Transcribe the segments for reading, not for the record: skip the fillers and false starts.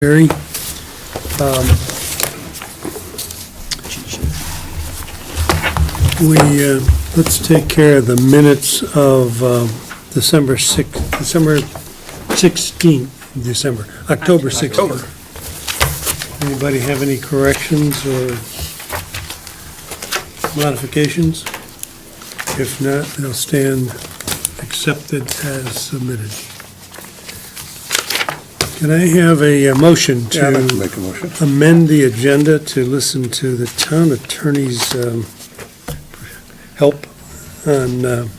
Barry. Let's take care of the minutes of October 16th. Anybody have any corrections or modifications? If not, they'll stand accepted as submitted. Can I have a motion Yeah, I'd like to to make a motion. amend the agenda to listen to the town attorney's help on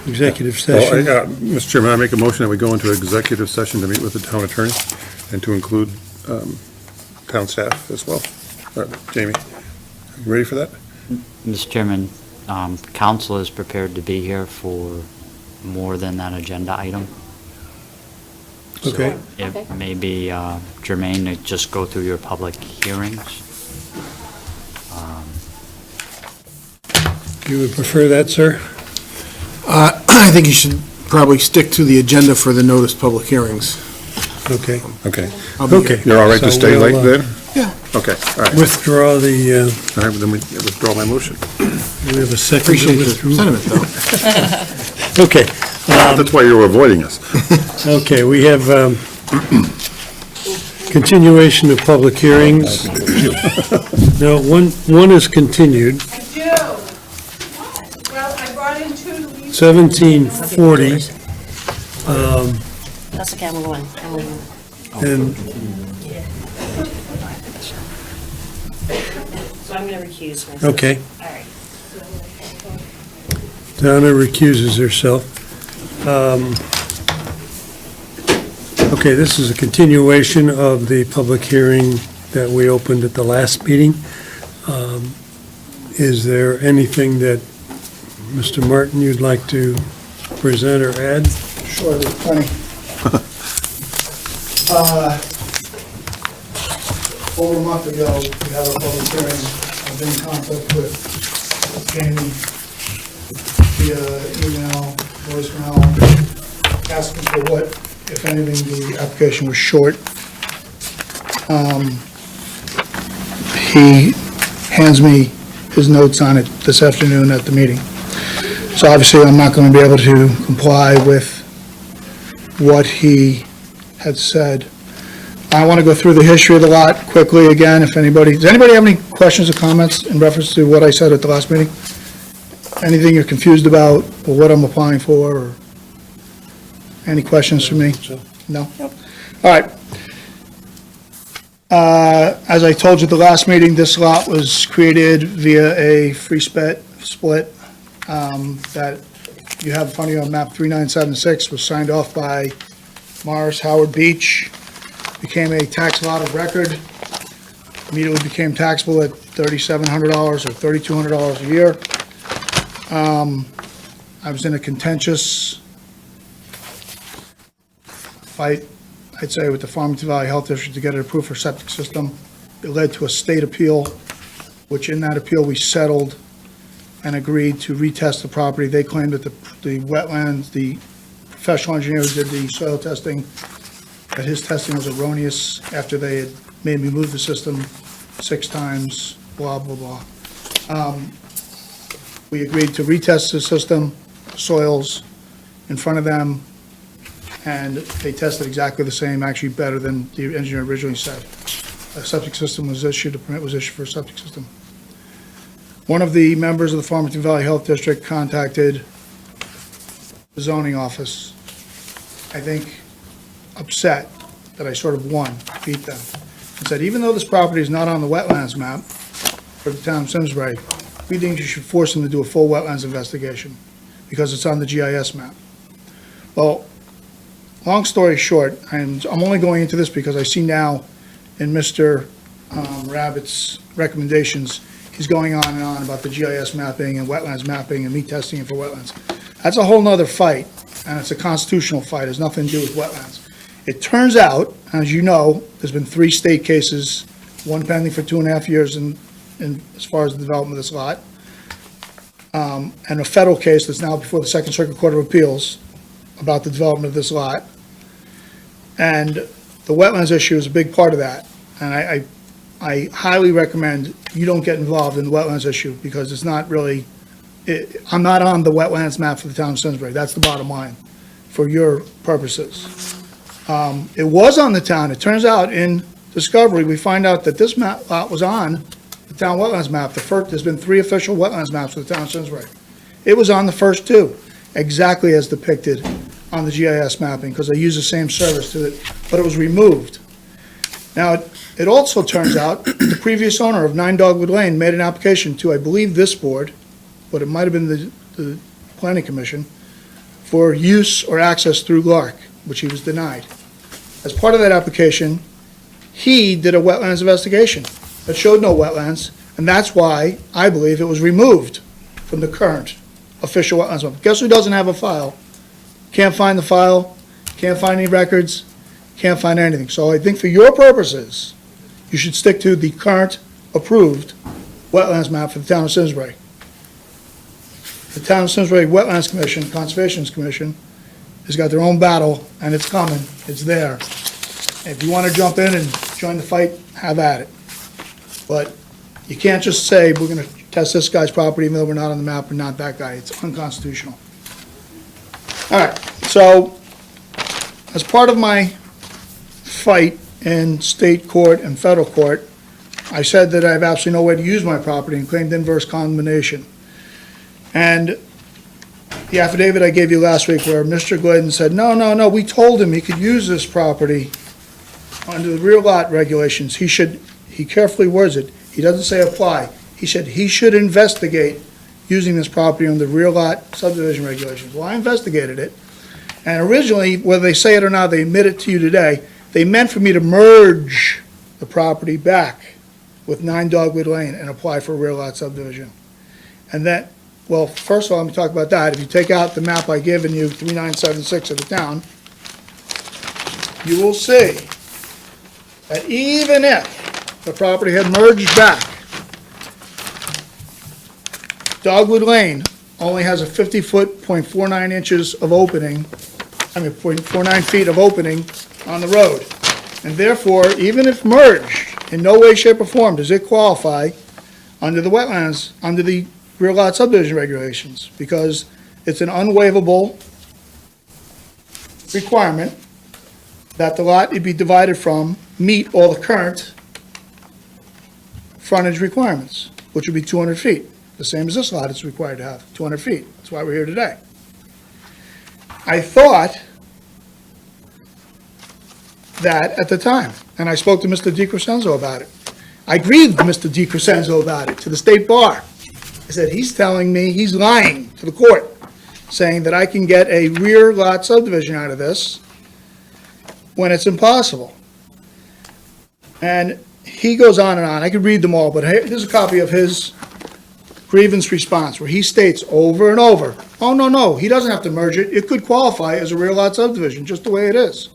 executive session? Mr. Chairman, I make a motion that we go into executive session to meet with the town attorney and to include town staff as well. Jamie, you ready for that? Mr. Chairman, council is prepared to be here for more than that agenda item. So Okay. It may be germane to just go through your public hearings. You would prefer that, sir? I think you should probably stick to the agenda for the noticed public hearings. Okay. Okay. I'll be Okay. here. You're all right to So stay we'll, late then? Yeah. Okay, all right. Withdraw the, All right, then we withdraw my motion. we have a second to Appreciate the withdraw. sentiment, though. Okay, That's why you were avoiding us. okay, we have continuation of public hearings. No, one is continued, I do. Well, I brought in two to leave. 1740, That's okay, I'm going. and So I'm going to recuse myself. Okay. All right. Donna recuses herself. Okay, this is a continuation of the public hearing that we opened at the last meeting. Is there anything that, Mr. Martin, you'd like to present or add? Sure, there's plenty. Over a month ago, we had a public hearing. I've been in contact with Jamie via email, voicemail, asking for what, if anything, the application was short. He hands me his notes on it this afternoon at the meeting. So obviously, I'm not going to be able to comply with what he had said. I want to go through the history of the lot quickly again, if anybody, does anybody have any questions or comments in reference to what I said at the last meeting? Anything you're confused about, or what I'm applying for, or any questions for me? No? All right. As I told you at the last meeting, this lot was created via a free split that you have in front of you on map 3976, was signed off by Morris Howard Beach, became a tax lot of record, immediately became taxable at $3,700 or $3,200 a year. I was in a contentious fight, I'd say, with the Farmington Valley Health District to get it approved for septic system. It led to a state appeal, which in that appeal, we settled and agreed to retest the property. They claimed that the wetlands, the professional engineer who did the soil testing, that his testing was erroneous after they had made me move the system 6 times, blah, blah, blah. We agreed to retest the system, soils in front of them, and they tested exactly the same, actually better than the engineer originally said. A septic system was issued, a permit was issued for a septic system. One of the members of the Farmington Valley Health District contacted the zoning office, I think upset that I sort of won, beat them, and said, even though this property is not on the wetlands map for the town of Simsbury, we think you should force them to do a full wetlands investigation because it's on the GIS map. Well, long story short, I'm only going into this because I see now in Mr. Rabbitt's recommendations, he's going on and on about the GIS mapping and wetlands mapping and me testing it for wetlands. That's a whole nother fight, and it's a constitutional fight. It has nothing to do with wetlands. It turns out, as you know, there's been 3 state cases, one pending for 2.5 years in as far as the development of this lot, and a federal case that's now before the Second Circuit Court of Appeals about the development of this lot. And the wetlands issue is a big part of that. And I highly recommend you don't get involved in the wetlands issue because it's not really, I'm not on the wetlands map for the town of Simsbury. That's the bottom line for your purposes. It was on the town. It turns out in Discovery, we find out that this map lot was on the town wetlands map. There's been 3 official wetlands maps for the town of Simsbury. It was on the first 2, exactly as depicted on the GIS mapping, because they use the same service to it, but it was removed. Now, it also turns out the previous owner of 9 Dogwood Lane made an application to, I believe, this board, but it might have been the planning commission, for use or access through Lark, which he was denied. As part of that application, he did a wetlands investigation that showed no wetlands, and that's why I believe it was removed from the current official wetlands map. Guess who doesn't have a file? Can't find the file, can't find any records, can't find anything. So I think for your purposes, you should stick to the current approved wetlands map for the town of Simsbury. The town of Simsbury Wetlands Commission, Conservation Commission, has got their own battle, and it's coming, it's there. If you want to jump in and join the fight, have at it. But you can't just say, we're going to test this guy's property, even though we're not on the map, we're not that guy. It's unconstitutional. All right, so as part of my fight in state court and federal court, I said that I have absolutely no way to use my property and claimed inverse condemnation. And the affidavit I gave you last week where Mr. Glidden said, no, we told him he could use this property under the rear lot regulations. He carefully words it. He doesn't say apply. He said he should investigate using this property under the rear lot subdivision regulations. Well, I investigated it. And originally, whether they say it or not, they admit it to you today, they meant for me to merge the property back with 9 Dogwood Lane and apply for a rear lot subdivision. And that, well, first of all, let me talk about that. If you take out the map I given you, 3976 of the town, you will see that even if the property had merged back, Dogwood Lane only has a 50-foot, 0.49 inches of opening, 0.49 feet of opening on the road. And therefore, even if merged, in no way, shape, or form does it qualify under the wetlands, under the rear lot subdivision regulations, because it's an unwaivable requirement that the lot it be divided from meet all the current frontage requirements, which would be 200 feet. The same as this lot is required to have, 200 feet. That's why we're here today. I thought that at the time, and I spoke to Mr. DiCrescenzo about it. I grieved Mr. DiCrescenzo about it to the state bar. I said, he's telling me, he's lying to the court, saying that I can get a rear lot subdivision out of this when it's impossible. And he goes on and on. I could read them all, but here's a copy of his grievance response, where he states over and over, oh, no, he doesn't have to merge it. It could qualify as a rear lot subdivision, just the way it is.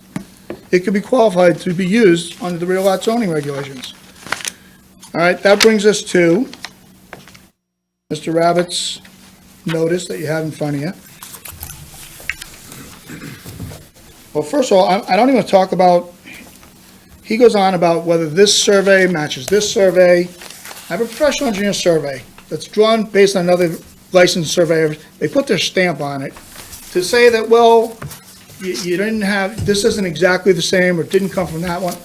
It could be qualified to be used under the rear lot zoning regulations. All right, that brings us to Mr. Rabbit's notice that you have in front of you. Well, first of all, I don't even talk about, he goes on about whether this survey matches this survey. I have a professional engineer survey that's drawn based on another licensed surveyor. They put their stamp on it to say that, well, you didn't have, this isn't exactly the same, or it didn't come from that one.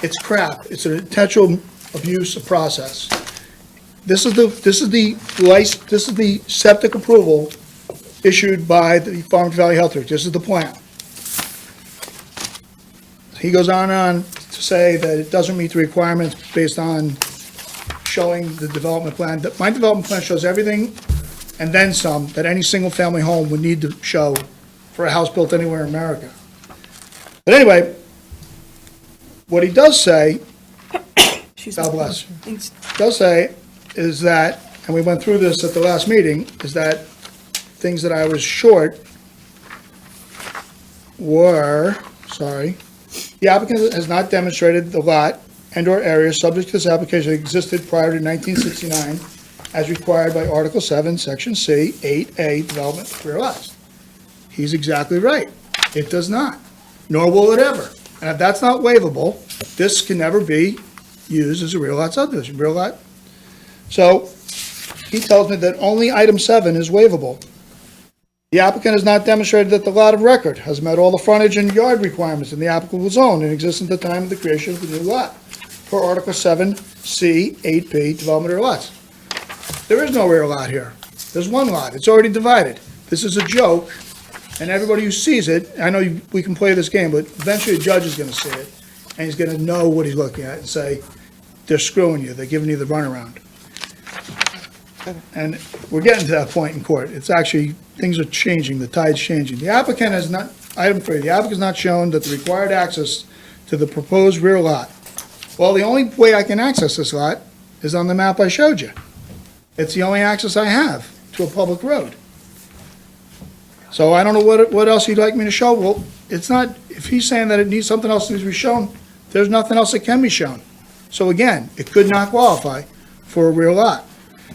It's crap. It's an intentional abuse of process. This is the septic approval issued by the Farmington Valley Health District. This is the plan. He goes on and on to say that it doesn't meet the requirements based on showing the development plan. My development plan shows everything and then some that any single-family home would need to show for a house built anywhere in America. But anyway, what he does say, God bless, does say is that, and we went through this at the last meeting, is that things that I was short were, the applicant has not demonstrated the lot and/or area subject to this application existed prior to 1969 as required by Article 7, Section C, 8A, Development of Rear Lots. He's exactly right. It does not, nor will it ever. And if that's not waivable, this can never be used as a rear lot subdivision, rear lot. So he tells me that only item 7 is waivable. The applicant has not demonstrated that the lot of record has met all the frontage and yard requirements in the applicable zone in existence at the time of the creation of the new lot, per Article 7C 8B, development of lots. There is no rear lot here. There's one lot. It's already divided. This is a joke, and everybody who sees it, I know we can play this game, but eventually a judge is going to see it, and he's going to know what he's looking at and say, they're screwing you, they're giving you the runaround. And we're getting to that point in court. It's actually, things are changing, the tide's changing. The applicant has not, item 3, the applicant has not shown that the required access to the proposed rear lot. Well, the only way I can access this lot is on the map I showed you. It's the only access I have to a public road. So I don't know what else you'd like me to show. Well, it's not, if he's saying that it needs, something else needs to be shown, there's nothing else that can be shown. So again, it could not qualify for a rear lot.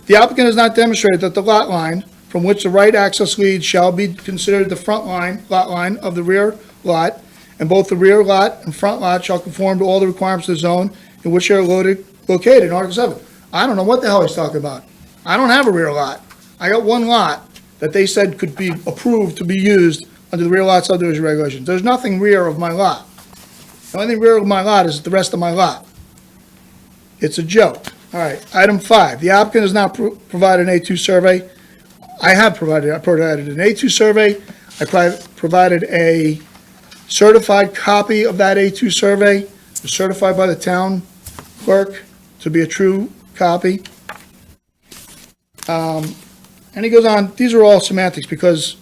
The applicant has not demonstrated that the lot line from which the right access leads shall be considered the front line, lot line of the rear lot, and both the rear lot and front lot shall conform to all the requirements of the zone in which they are located in Article 7. I don't know what the hell he's talking about. I don't have a rear lot. I got one lot that they said could be approved to be used under the rear lot subdivision regulations. There's nothing rear of my lot. The only thing rear of my lot is the rest of my lot. It's a joke. All right, item 5, the applicant has not provided an A2 survey. I provided an A2 survey. I provided a certified copy of that A2 survey, certified by the town clerk to be a true copy. And he goes on, these are all semantics, because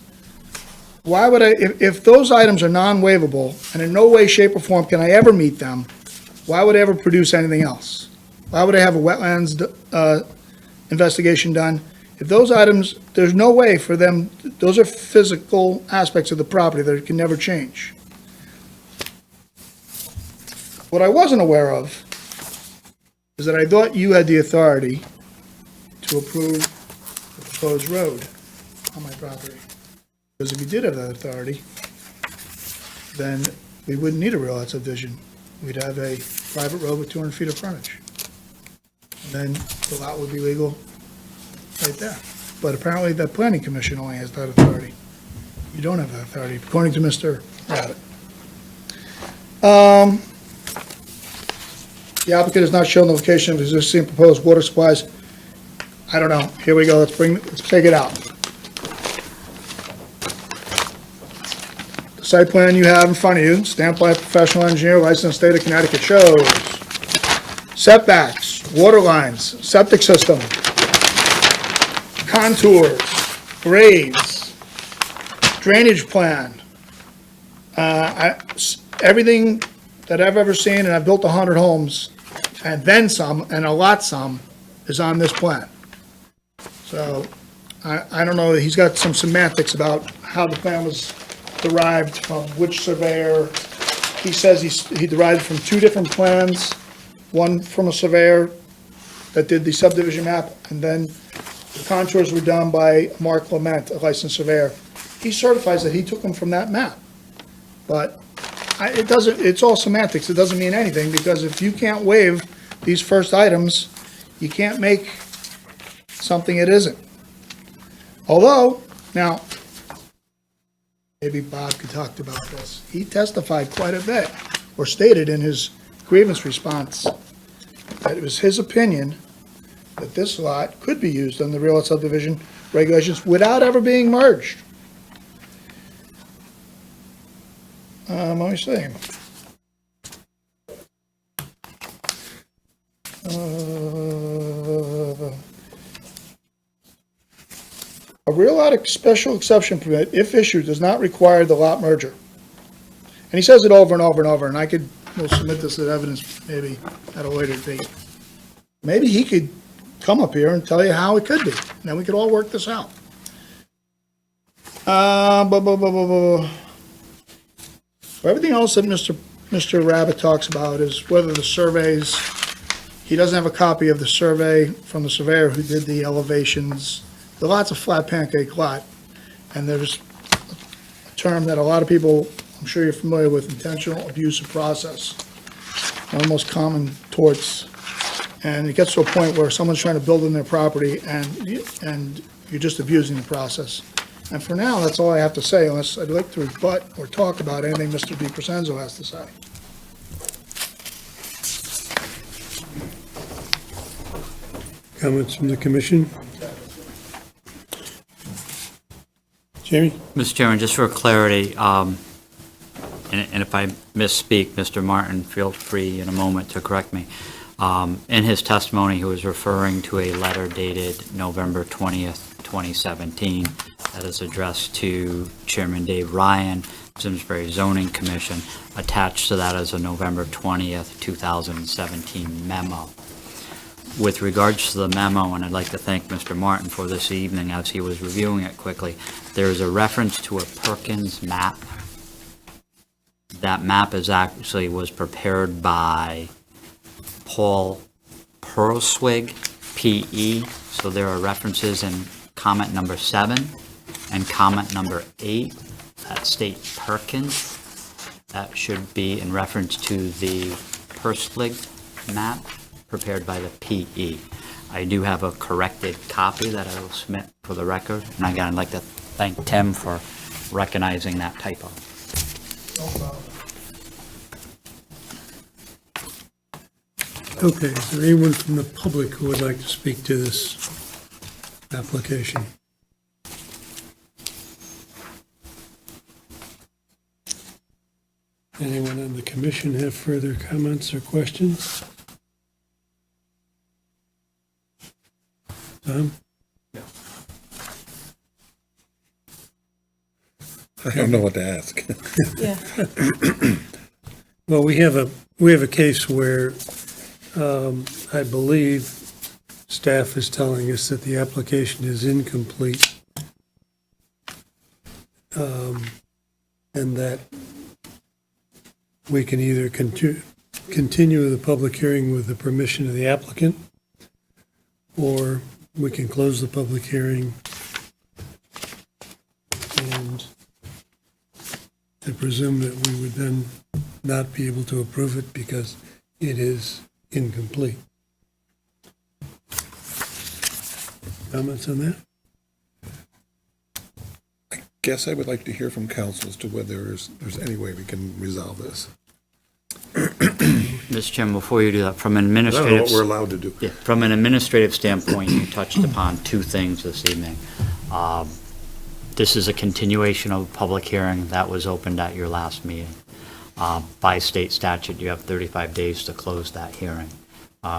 why would if those items are non-waivable, and in no way, shape, or form can I ever meet them, why would I ever produce anything else? Why would I have a wetlands investigation done? If those items, there's no way for them, those are physical aspects of the property that can never change. What I wasn't aware of is that I thought you had the authority to approve the proposed road on my property. Because if you did have that authority, then we wouldn't need a real lot subdivision. We'd have a private road with 200 feet of frontage. And then the lot would be legal right there. But apparently that planning commission only has that authority. You don't have that authority, according to Mr. Rabbit. The applicant has not shown the location of existing proposed water supplies. I don't know. Here we go. Let's take it out. The site plan you have in front of you, stamped by a professional engineer, licensed state of Connecticut, shows setbacks, water lines, septic system, contours, grades, drainage plan. Everything that I've ever seen, and I've built 100 homes, and then some, and a lot some, is on this plan. So, I don't know, he's got some semantics about how the plan was derived from which surveyor. He says he derived from 2 different plans, one from a surveyor that did the subdivision map, and then the contours were done by Mark Clement, a licensed surveyor. He certifies that he took them from that map. But it's all semantics. It doesn't mean anything, because if you can't waive these first items, you can't make something it isn't. Although, now, maybe Bob could talk about this. He testified quite a bit, or stated in his grievance response, that it was his opinion that this lot could be used under the real lot subdivision regulations without ever being merged. Let me see. A real lot special exception permit, if issued, does not require the lot merger. And he says it over and over and over, and we'll submit this as evidence maybe at a later date. Maybe he could come up here and tell you how it could be, and then we could all work this out. Everything else that Mr. Rabbit talks about is whether the surveys, he doesn't have a copy of the survey from the surveyor who did the elevations. The lot's a flat pancake lot, and there's a term that a lot of people I'm sure you're familiar with intentional abuse of process, one of the most common torts. And it gets to a point where someone's trying to build in their property and you're just abusing the process. And for now, that's all I have to say, unless I'd like to rebut or talk about anything Mr. DiCrescenzo has to say. Comments from the commission? Jamie? Mr. Chairman, just for clarity, and if I misspeak, Mr. Martin, feel free in a moment to correct me. In his testimony, he was referring to a letter dated November 20th, 2017, that is addressed to Chairman Dave Ryan, Simsbury Zoning Commission. Attached to that is a November 20th, 2017 memo. With regards to the memo, and I'd like to thank Mr. Martin for this evening as he was reviewing it quickly, there is a reference to a Perkins map. That map was prepared by Paul Perswig, P.E., so there are references in comment number 7 and comment number 8 that state Perkins. That should be in reference to the Perswig map prepared by the P.E. I do have a corrected copy that I will submit for the record, and again, I'd like to thank Tim for recognizing that typo. Okay, is there anyone from the public who would like to speak to this application? Anyone on the commission have further comments or questions? Tom? I don't know what to ask. Yeah. Well, we have a case where I believe staff is telling us that the application is incomplete, and that we can either continue the public hearing with the permission of the applicant, or we can close the public hearing and I presume that we would then not be able to approve it because it is incomplete. Comments on that? I guess I would like to hear from council as to whether there's any way we can resolve this. Mr. Chairman, before you do that, from an I don't know administrative... what we're allowed to do. Yeah, from an administrative standpoint, you touched upon two things this evening. This is a continuation of a public hearing that was opened at your last meeting. By state statute, you have 35 days to close that hearing.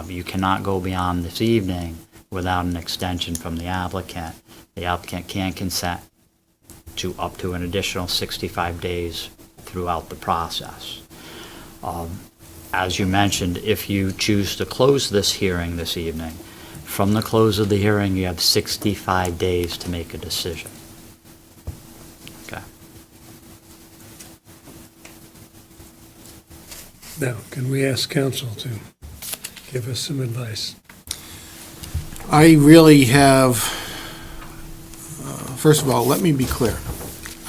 You cannot go beyond this evening without an extension from the applicant. The applicant can consent to up to an additional 65 days throughout the process. As you mentioned, if you choose to close this hearing this evening, from the close of the hearing, you have 65 days to make a decision. Okay. Now, can we ask council to give us some advice? I really have, first of all, let me be clear.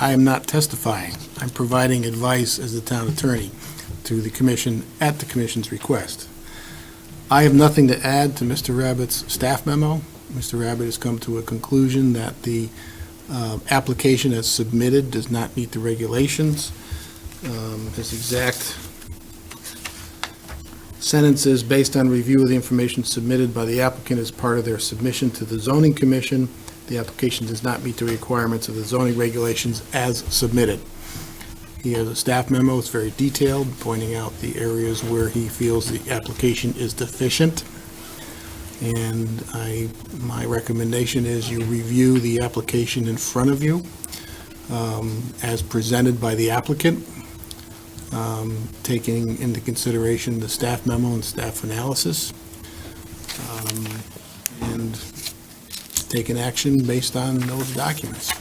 I am not testifying. I'm providing advice as the town attorney to the commission at the commission's request. I have nothing to add to Mr. Rabbitt's staff memo. Mr. Rabbitt has come to a conclusion that the application as submitted does not meet the regulations. His exact sentences, based on review of the information submitted by the applicant as part of their submission to the zoning commission, the application does not meet the requirements of the zoning regulations as submitted. He has a staff memo, it's very detailed, pointing out the areas where he feels the application is deficient. And my recommendation is you review the application in front of you as presented by the applicant, taking into consideration the staff memo and staff analysis, and take an action based on those documents.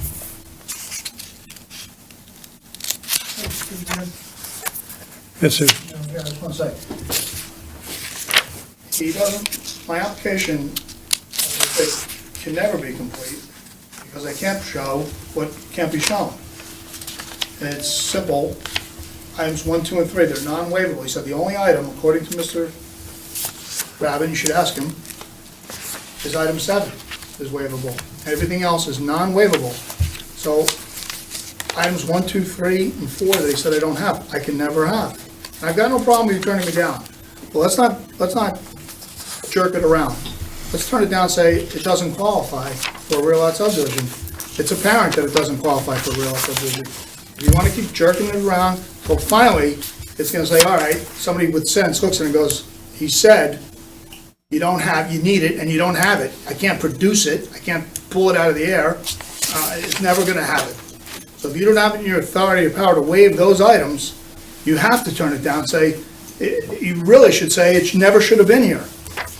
Yes, sir. Yeah, I just want to say, he doesn't, my application, as I say, can never be complete because I can't show what can't be shown. It's simple, items 1, 2, and 3, they're non-waivable. He said the only item, according to Mr. Rabin, you should ask him, is item 7 is waivable. Everything else is non-waivable. So items 1, 2, 3, and 4 that he said I don't have, I can never have. And I've got no problem with you turning me down. Well, let's not jerk it around. Let's turn it down and say it doesn't qualify for a rear lot subdivision. It's apparent that it doesn't qualify for a rear lot subdivision. If you want to keep jerking it around, well, finally, it's going to say, all right, somebody with sense looks at it and goes, he said, you need it, and you don't have it. I can't produce it. I can't pull it out of the air. It's never going to have it. So if you don't have it in your authority or power to waive those items, you have to turn it down, say, you really should say it never should have been here.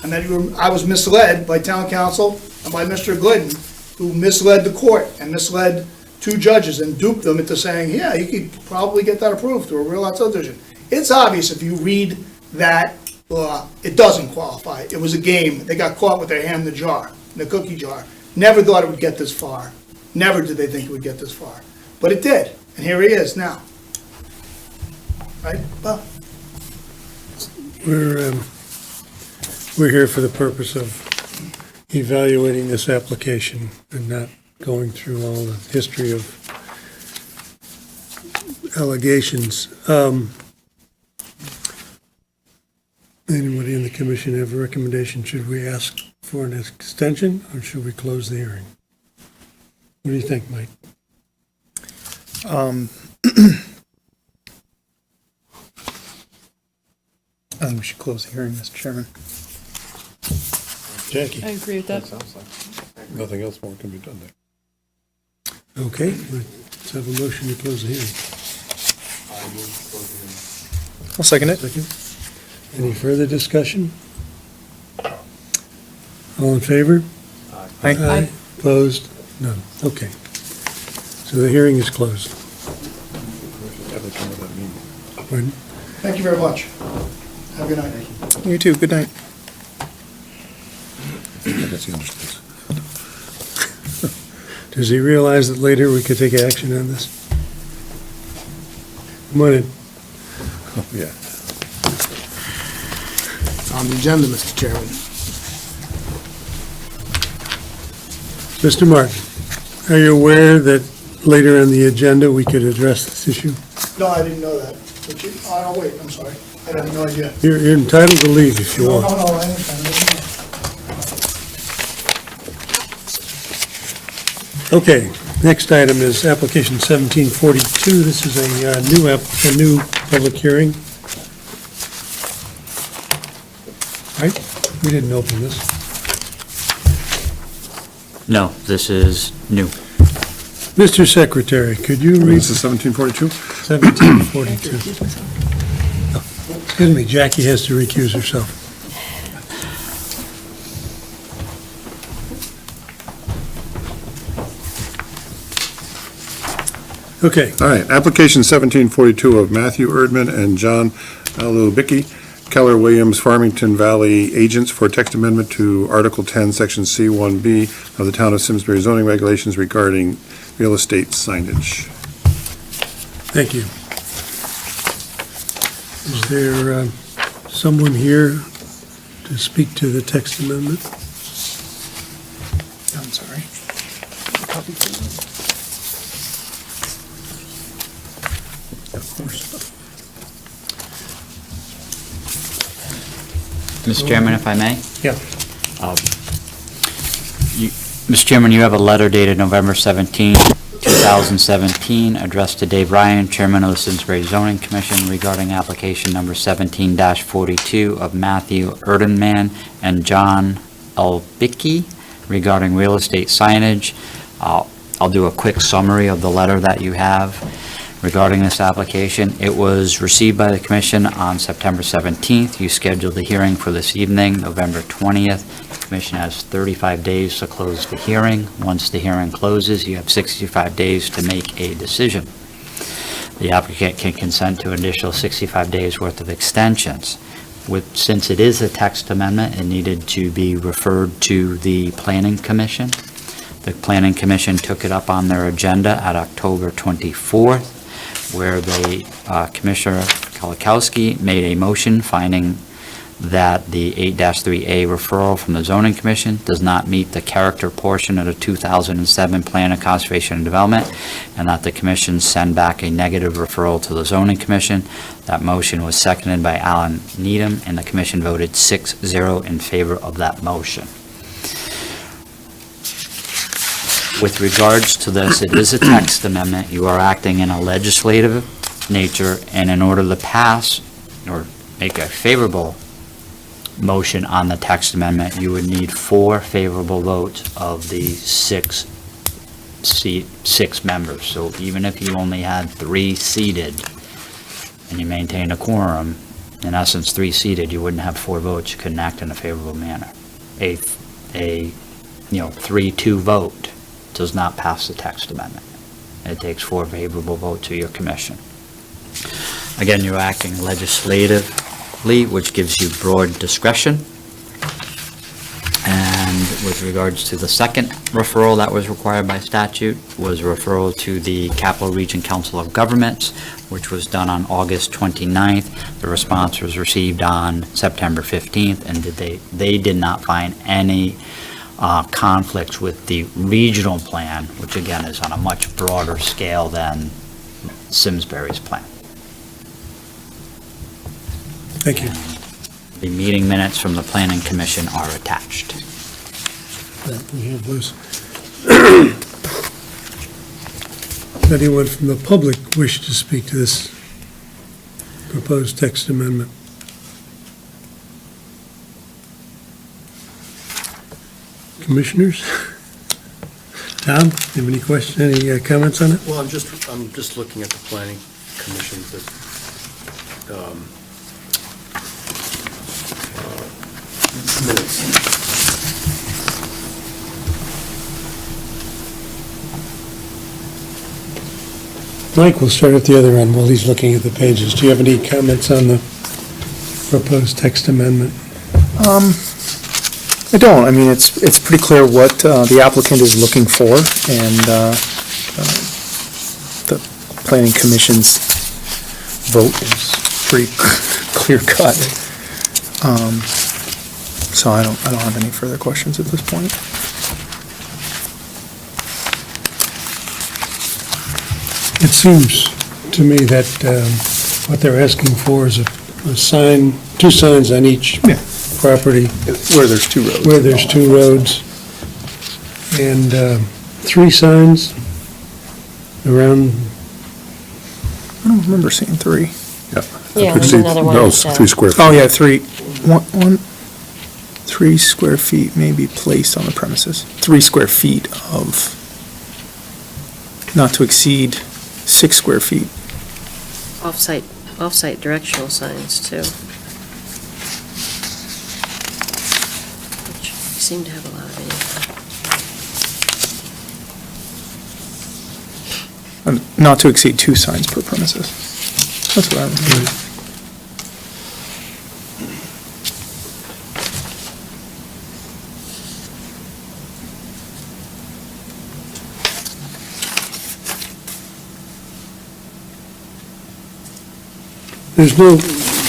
And that I was misled by town council and by Mr. Glidden, who misled the court and misled 2 judges and duped them into saying, yeah, you could probably get that approved through a real lot subdivision. It's obvious if you read that law, it doesn't qualify. It was a game. They got caught with their hand in the jar, in the cookie jar. Never thought it would get this far. Never did they think it would get this far. But it did, and here he is now. Right, Bob? We're here for the purpose of evaluating this application and not going through all the history of allegations. Anybody in the commission have a recommendation? Should we ask for an extension or should we close the hearing? What do you think, Mike? I think we should close the hearing, Mr. Chairman. Jackie? I agree with that. Nothing else more can be done there. Okay, let's have a motion to close the hearing. I'll second it. Second. Any further discussion? All in favor? Aye. Opposed? None. Okay. So the hearing is closed. Pardon? Thank you very much. Have a good night. You too, good night. That's the understood. Does he realize that later we could take action on this? Come on in. Oh, yeah. It's on the agenda, Mr. Chairman. Mr. Martin, are you aware that later on the agenda we could address this issue? No, I didn't know that. But you, oh, no, wait, I'm sorry. I had no idea. You're entitled to leave if you No, want. no, I understand. Okay, next item is application 1742. This is a new public hearing. Right? We didn't open this. No, this is new. Mr. Secretary, could you read This is 1742? 1742? Oh, excuse me, Jackie has to recuse herself. Okay, All right, application 1742 of Matthew Erdman and John Alubicki, Keller Williams Farmington Valley agents for text amendment to Article 10, Section C1B of the Town of Simsbury zoning regulations regarding real estate signage. thank you. Is there someone here to speak to the text amendment? I'm sorry. Copy, please. Of course. Mr. Chairman, if I may? Yeah. Mr. Chairman, you have a letter dated November 17, 2017, addressed to Dave Ryan, Chairman of the Simsbury Zoning Commission, regarding application number 17-42 of Matthew Erdenman and John Albicki regarding real estate signage. I'll do a quick summary of the letter that you have regarding this application. It was received by the Commission on September 17th. You scheduled the hearing for this evening, November 20th. The Commission has 35 days to close the hearing. Once the hearing closes, you have 65 days to make a decision. The applicant can consent to an additional 65 days worth of extensions. Since it is a text amendment, it needed to be referred to the Planning Commission. The Planning Commission took it up on their agenda at October 24th. where Commissioner Kolakowski made a motion finding that the 8-3A referral from the zoning commission does not meet the character portion of the 2007 Plan of Conservation and Development, and that the commission send back a negative referral to the zoning commission. That motion was seconded by Alan Needham, and the commission voted 6-0 in favor of that motion. With regards to this, it is a text amendment. You are acting in a legislative nature, and in order to pass or make a favorable motion on the text amendment, you would need 4 favorable votes of the 6 members. So even if you only had 3 seated and you maintained a quorum, in essence 3 seated, you wouldn't have 4 votes. You couldn't act in a favorable manner. A 3-2 vote does not pass the text amendment. It takes 4 favorable votes of your commission. Again, you're acting legislatively, which gives you broad discretion. And with regards to the second referral that was required by statute, was a referral to the Capital Region Council of Governments, which was done on August 29th. The response was received on September 15th, and they did not find any conflicts with the regional plan, which again is on a much broader scale than Simsbury's plan. Thank you. The meeting minutes from the Planning Commission are attached. We have those. Does anyone from the public wish to speak to this proposed text amendment? Commissioners? Tom, you have any questions, any comments on it? Well, I'm just looking at the planning commission, minutes. Mike, we'll start at the other end while he's looking at the pages. Do you have any comments on the proposed text amendment? I don't. I mean, it's pretty clear what the applicant is looking for, and the planning commission's vote is pretty clear cut. So I don't have any further questions at this point. It seems to me that what they're asking for is a sign, 2 signs on each Yeah. property Where there's 2 roads. where there's 2 roads, and 3 signs around, I don't remember seeing 3. Yeah, there's another one. No, that said- 3 square feet. Oh, yeah, 3. 3 square feet may be placed on the premises. 3 square feet of, not to exceed 6 square feet. Off-site directional signs, too. Which we seem to have a lot of And not to exceed 2 signs per premises. That's what I remember. there's no,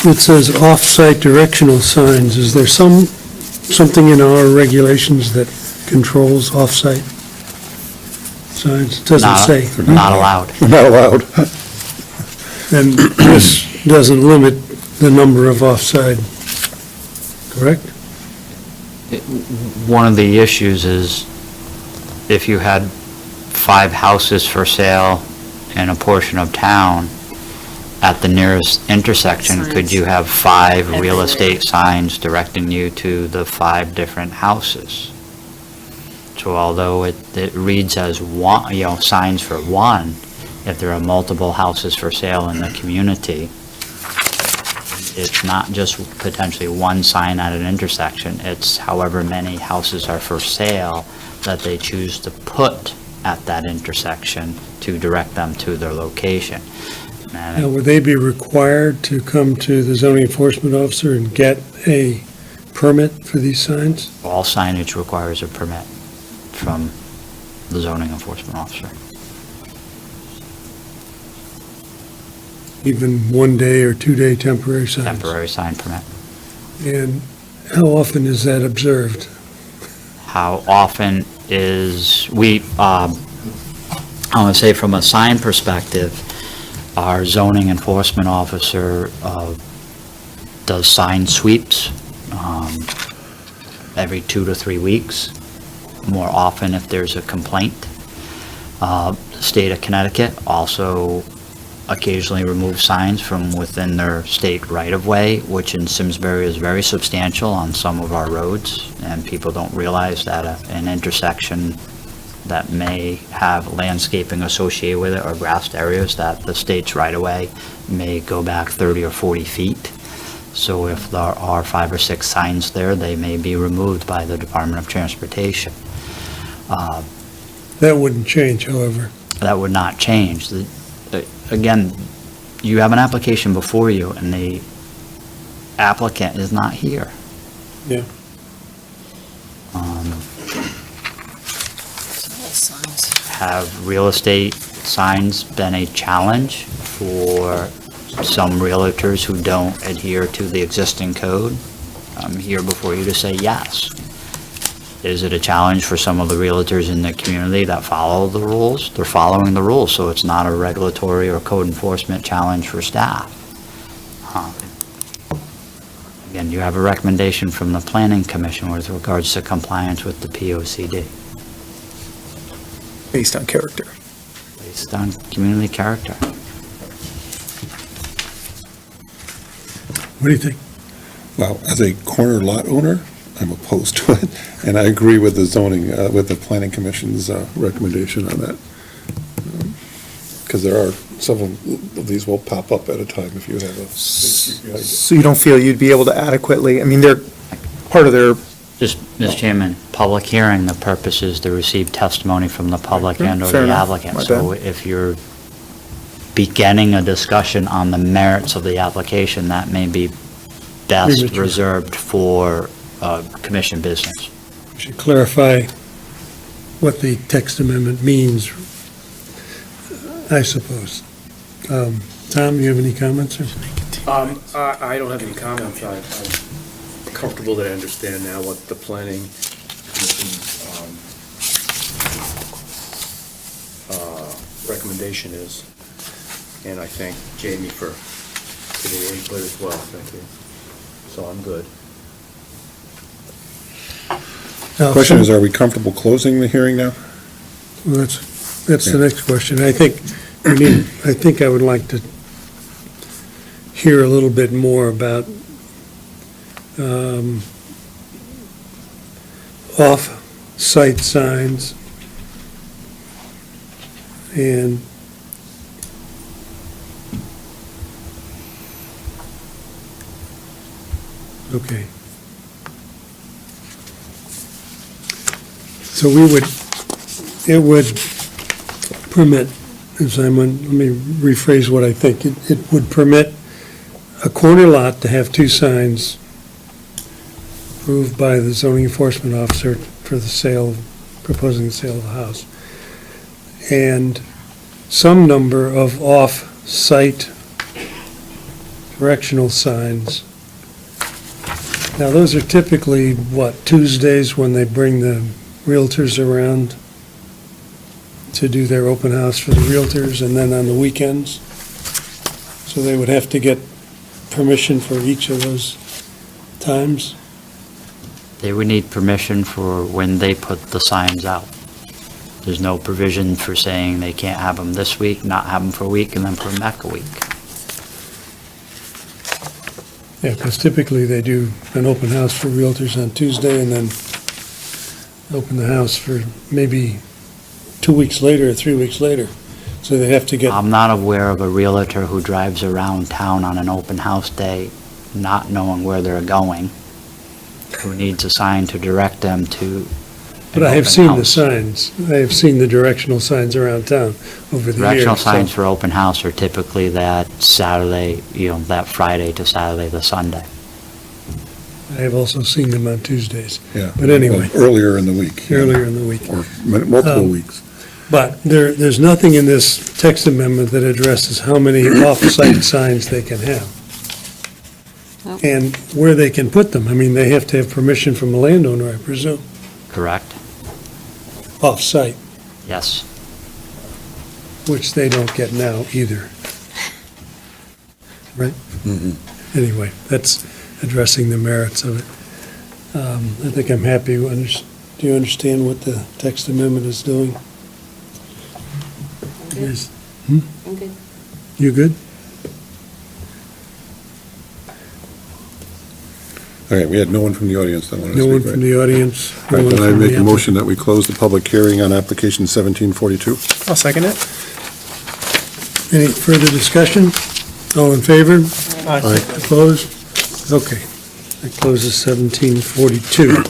it says off-site directional signs. Is there something in our regulations that controls off-site signs? It doesn't say. Not allowed. Not allowed. And this doesn't limit the number of off-site, correct? One of the issues is if you had 5 houses for sale in a portion of town, at the nearest intersection, could you have 5 real Everywhere. estate signs directing you to the 5 different houses? So although it reads as one, signs for one, if there are multiple houses for sale in the community, it's not just potentially one sign at an intersection, it's however many houses are for sale that they choose to put at that intersection to direct them to their location. Now, would they be required to come to the zoning enforcement officer and get a permit for these signs? All signage requires a permit from the zoning enforcement officer. even 1-day or 2-day temporary signs? Temporary sign permit. And how often is that observed? How often is, I want to say from a sign perspective, our zoning enforcement officer does sign sweeps every 2 to 3 weeks, more often if there's a complaint. The state of Connecticut also occasionally removes signs from within their state right-of-way, which in Simsbury is very substantial on some of our roads, and people don't realize that an intersection that may have landscaping associated with it or grassed areas, that the state's right-of-way may go back 30 or 40 feet. So if there are 5 or 6 signs there, they may be removed by the Department of Transportation. That wouldn't change, however. That would not change. Again, you have an application before you, and the applicant is not here. Yeah. Have real estate signs been a challenge for some realtors who don't adhere to the existing code? I'm here before you to say yes. Is it a challenge for some of the realtors in the community that follow the rules? They're following the rules, so it's not a regulatory or code enforcement challenge for staff. Again, you have a recommendation from the Planning Commission with regards to compliance with the POCD, Based on character. based on community character. What do you think? Well, as a corner lot owner, I'm opposed to it, and I agree with the zoning, with the planning commission's recommendation on that. Because there are, several of these will pop up at a time if you have a. So you don't feel you'd be able to adequately, I mean, they're part of their, Just, Mr. Chairman, public hearing, the purpose is to receive testimony from the public and/or Fair the enough. applicant. My So if you're beginning a discussion on the merits of the application, that may be best Premature. reserved for commission business. We should clarify what the text amendment means, I suppose. Tom, you have any comments? Or? I don't have any comments. I'm comfortable that I understand now what the planning commission's recommendation is. And I thank Jamie for giving input as well. Thank you. So I'm good. Now, Question is, are we comfortable closing the hearing now? Well, that's the next question. I think I would like to hear a little bit more about off-site signs and okay. So it would permit, let me rephrase what I think. It would permit a corner lot to have 2 signs approved by the zoning enforcement officer for the sale, proposing the sale of the house. And some number of off-site directional signs. Now, those are typically, Tuesdays when they bring the realtors around to do their open house for the realtors, and then on the weekends. So they would have to get permission for each of those times. They would need permission for when they put the signs out. There's no provision for saying they can't have them this week, not have them for a week, and then put them back a week. Yeah, because typically they do an open house for realtors on Tuesday and then open the house for maybe 2 weeks later or 3 weeks later. So they have to get, I'm not aware of a realtor who drives around town on an open house day not knowing where they're going, who needs a sign to direct them to but an I have open seen the house. signs. I have seen the directional signs around town over the years. Directional so- signs for open house are typically that Saturday, that Friday to Saturday to Sunday. I have also seen them on Tuesdays, Yeah. But anyway. Earlier in the week. yeah. earlier in the week. Or multiple Um, weeks. But there's nothing in this text amendment that addresses how many off-site signs they can have. Nope. And where they can put them. I mean, they have to have permission from the landowner, I presume, Correct? off-site, Yes. which they don't get now either. Right? Anyway, that's addressing the merits of it. I think I'm happy. Do you understand what the text amendment is doing? Yes. I'm good. You good? All right, we had no one from the audience that wanted to No speak, one right? from the audience? All No right, one then I from the make a applicant? motion that we close the public hearing on application 1742. I'll second it. Any further discussion? All in favor? Aye. Opposed? Okay. That closes 1742.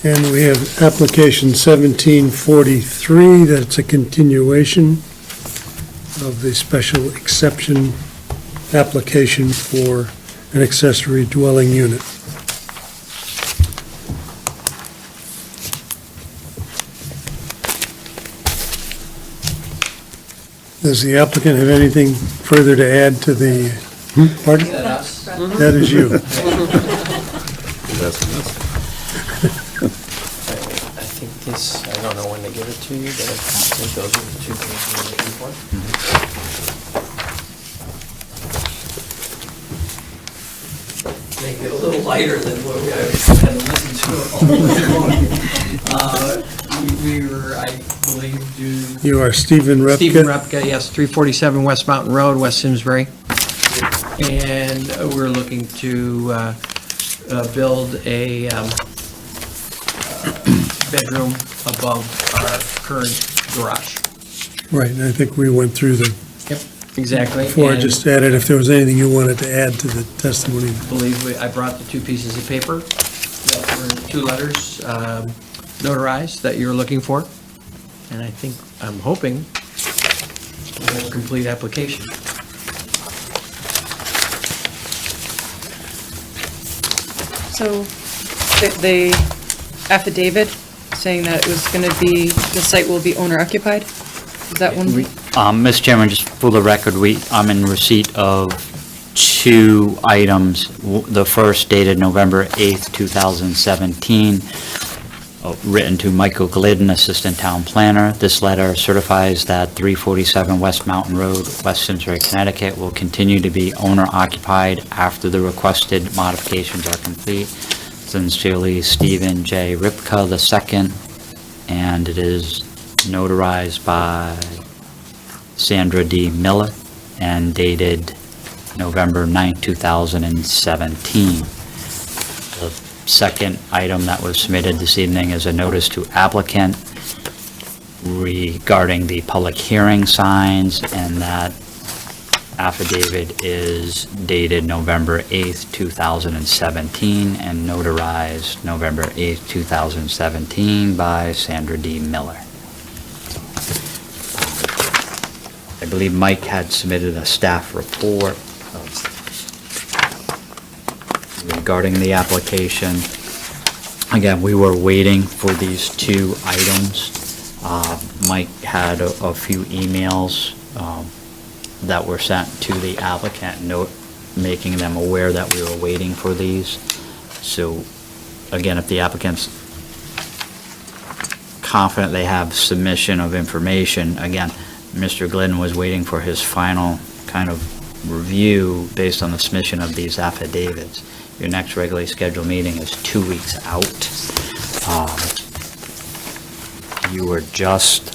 And we have application 1743, that's a continuation of the special exception application for an accessory dwelling unit. Does the applicant have anything further to add to the, pardon? That is you. I think this, I don't know when to give it to you, but I think those are the two things we're looking for. Make it a little lighter than what we had to listen to all morning. We were, I believe, due. You are Stephen Repka. Stephen Repka, yes, 347 West Mountain Road, West Simsbury. And we're looking to build a bedroom above our current garage. Right, and I think we went through them Yep, exactly. before, And just added if there was anything you wanted to add to the testimony. I believe I brought the two pieces of paper, that were two letters notarized that you're looking for. And I think, I'm hoping, we'll have a complete application. So the affidavit saying that it was going to be, the site will be owner occupied? Is that one? Mr. Chairman, just for the record, I'm in receipt of two items. The first dated November 8th, 2017, written to Michael Glidden, Assistant Town Planner. This letter certifies that 347 West Mountain Road, West Simsbury, Connecticut, will continue to be owner-occupied after the requested modifications are complete. Sincerely, Stephen J. Ripka II, and it is notarized by Sandra D. Miller and dated November 9th, 2017. The second item that was submitted this evening is a notice to applicant regarding the public hearing signs, and that affidavit is dated November 8th, 2017, and notarized November 8th, 2017 by Sandra D. Miller. I believe Mike had submitted a staff report regarding the application. Again, we were waiting for these two items. Mike had a few emails that were sent to the applicant, making them aware that we were waiting for these. So, again, if the applicant's confident they have submission of information, again, Mr. Glidden was waiting for his final kind of review based on the submission of these affidavits. Your next regularly scheduled meeting is 2 weeks out. You were just,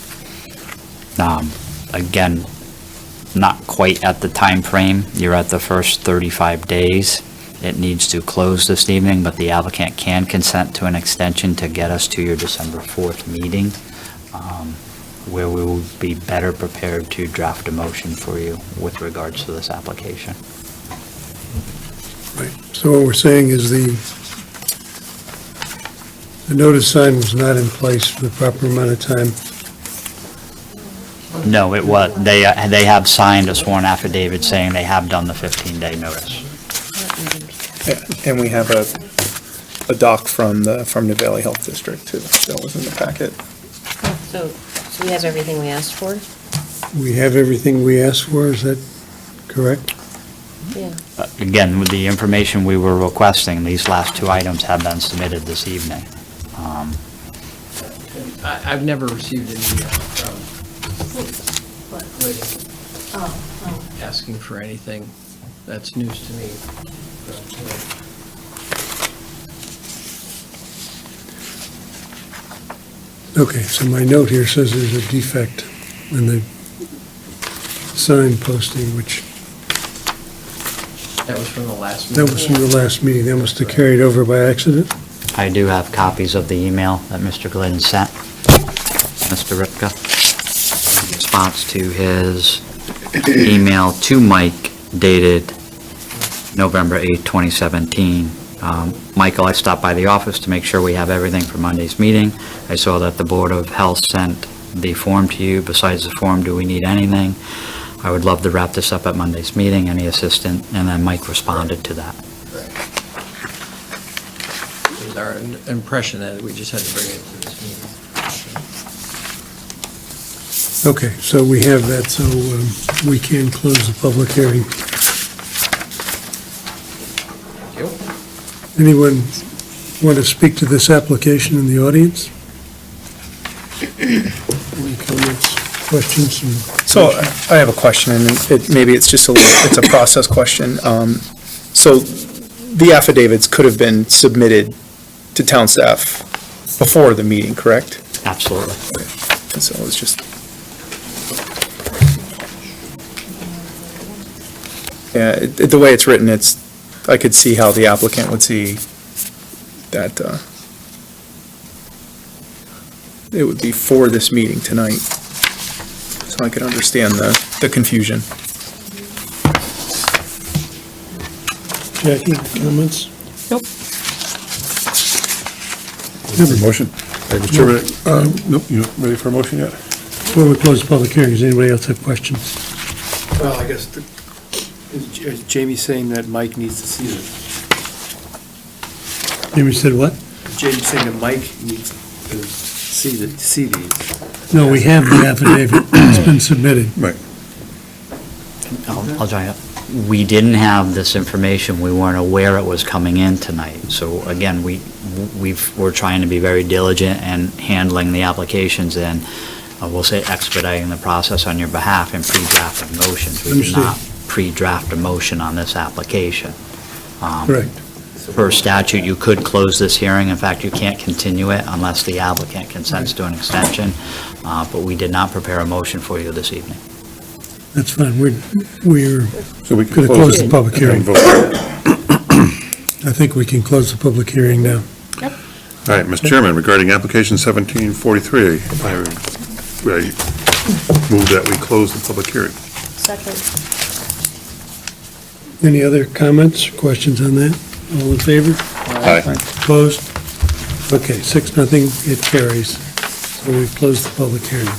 again, not quite at the time frame. You're at the first 35 days. It needs to close this evening, but the applicant can consent to an extension to get us to your December 4th meeting, where we will be better prepared to draft a motion for you with regards to this application. Right, so what we're saying is the notice sign was not in place for the proper amount of time. No, it was, they have signed a sworn affidavit saying they have done the 15-day notice. Yeah, and we have a doc from the Valley Health District too, that was in the packet. So We have everything we asked for? We have everything we asked for, is that correct? Yeah. Again, with the information we were requesting, these last two items have been submitted this evening. I've never received an email from asking for anything. That's news to me. Okay, so my note here says there's a defect in the sign posting, which, That was from the last meeting. that was from the last meeting. That must have carried over by accident. I do have copies of the email that Mr. Glidden sent, Mr. Ripka, in response to his email to Mike dated November 8, 2017. Michael, I stopped by the office to make sure we have everything for Monday's meeting. I saw that the Board of Health sent the form to you. Besides the form, do we need anything? I would love to wrap this up at Monday's meeting, any assistant, and then Mike responded to that. It was our impression that we just had to bring it to this meeting. Okay, so we have that, so we can close the public hearing. Thank you. Anyone want to speak to this application in the audience? Any comments, questions? So I have a question, and maybe it's just it's a process question. So the affidavits could have been submitted to town staff before the meeting, correct? Absolutely. And so it's just. Yeah, the way it's written, I could see how the applicant would see that it would be for this meeting tonight. So I could understand the confusion. Jackie, comments? Motion. Mr. Chairman, nope, you not ready for a motion yet? Before we close the public hearing, does anybody else have questions? Well, I guess, is Jamie saying that Mike needs to see this? Jamie said what? Jamie's saying that Mike needs to see these. No, we have the affidavit. It's been submitted. Right. I'll join up. We didn't have this information. We weren't aware it was coming in tonight. So again, we're trying to be very diligent and handling the applications and we'll say expediting the process on your behalf and pre-drafting motions. We did Understood. not pre-draft a motion on this application. Correct. Per statute, you could close this hearing. In fact, you can't continue it unless the applicant consents to an extension. But we did not prepare a motion for you this evening. That's fine. We're So we going can to close the public hearing. and vote. I think we can close the public hearing now. All right, Mr. Chairman, regarding application 1743, I move that we close the public hearing. Second. Any other comments, questions on that? All in favor? Aye. Opposed? Okay, 6-0, it carries. So we've closed the public hearing.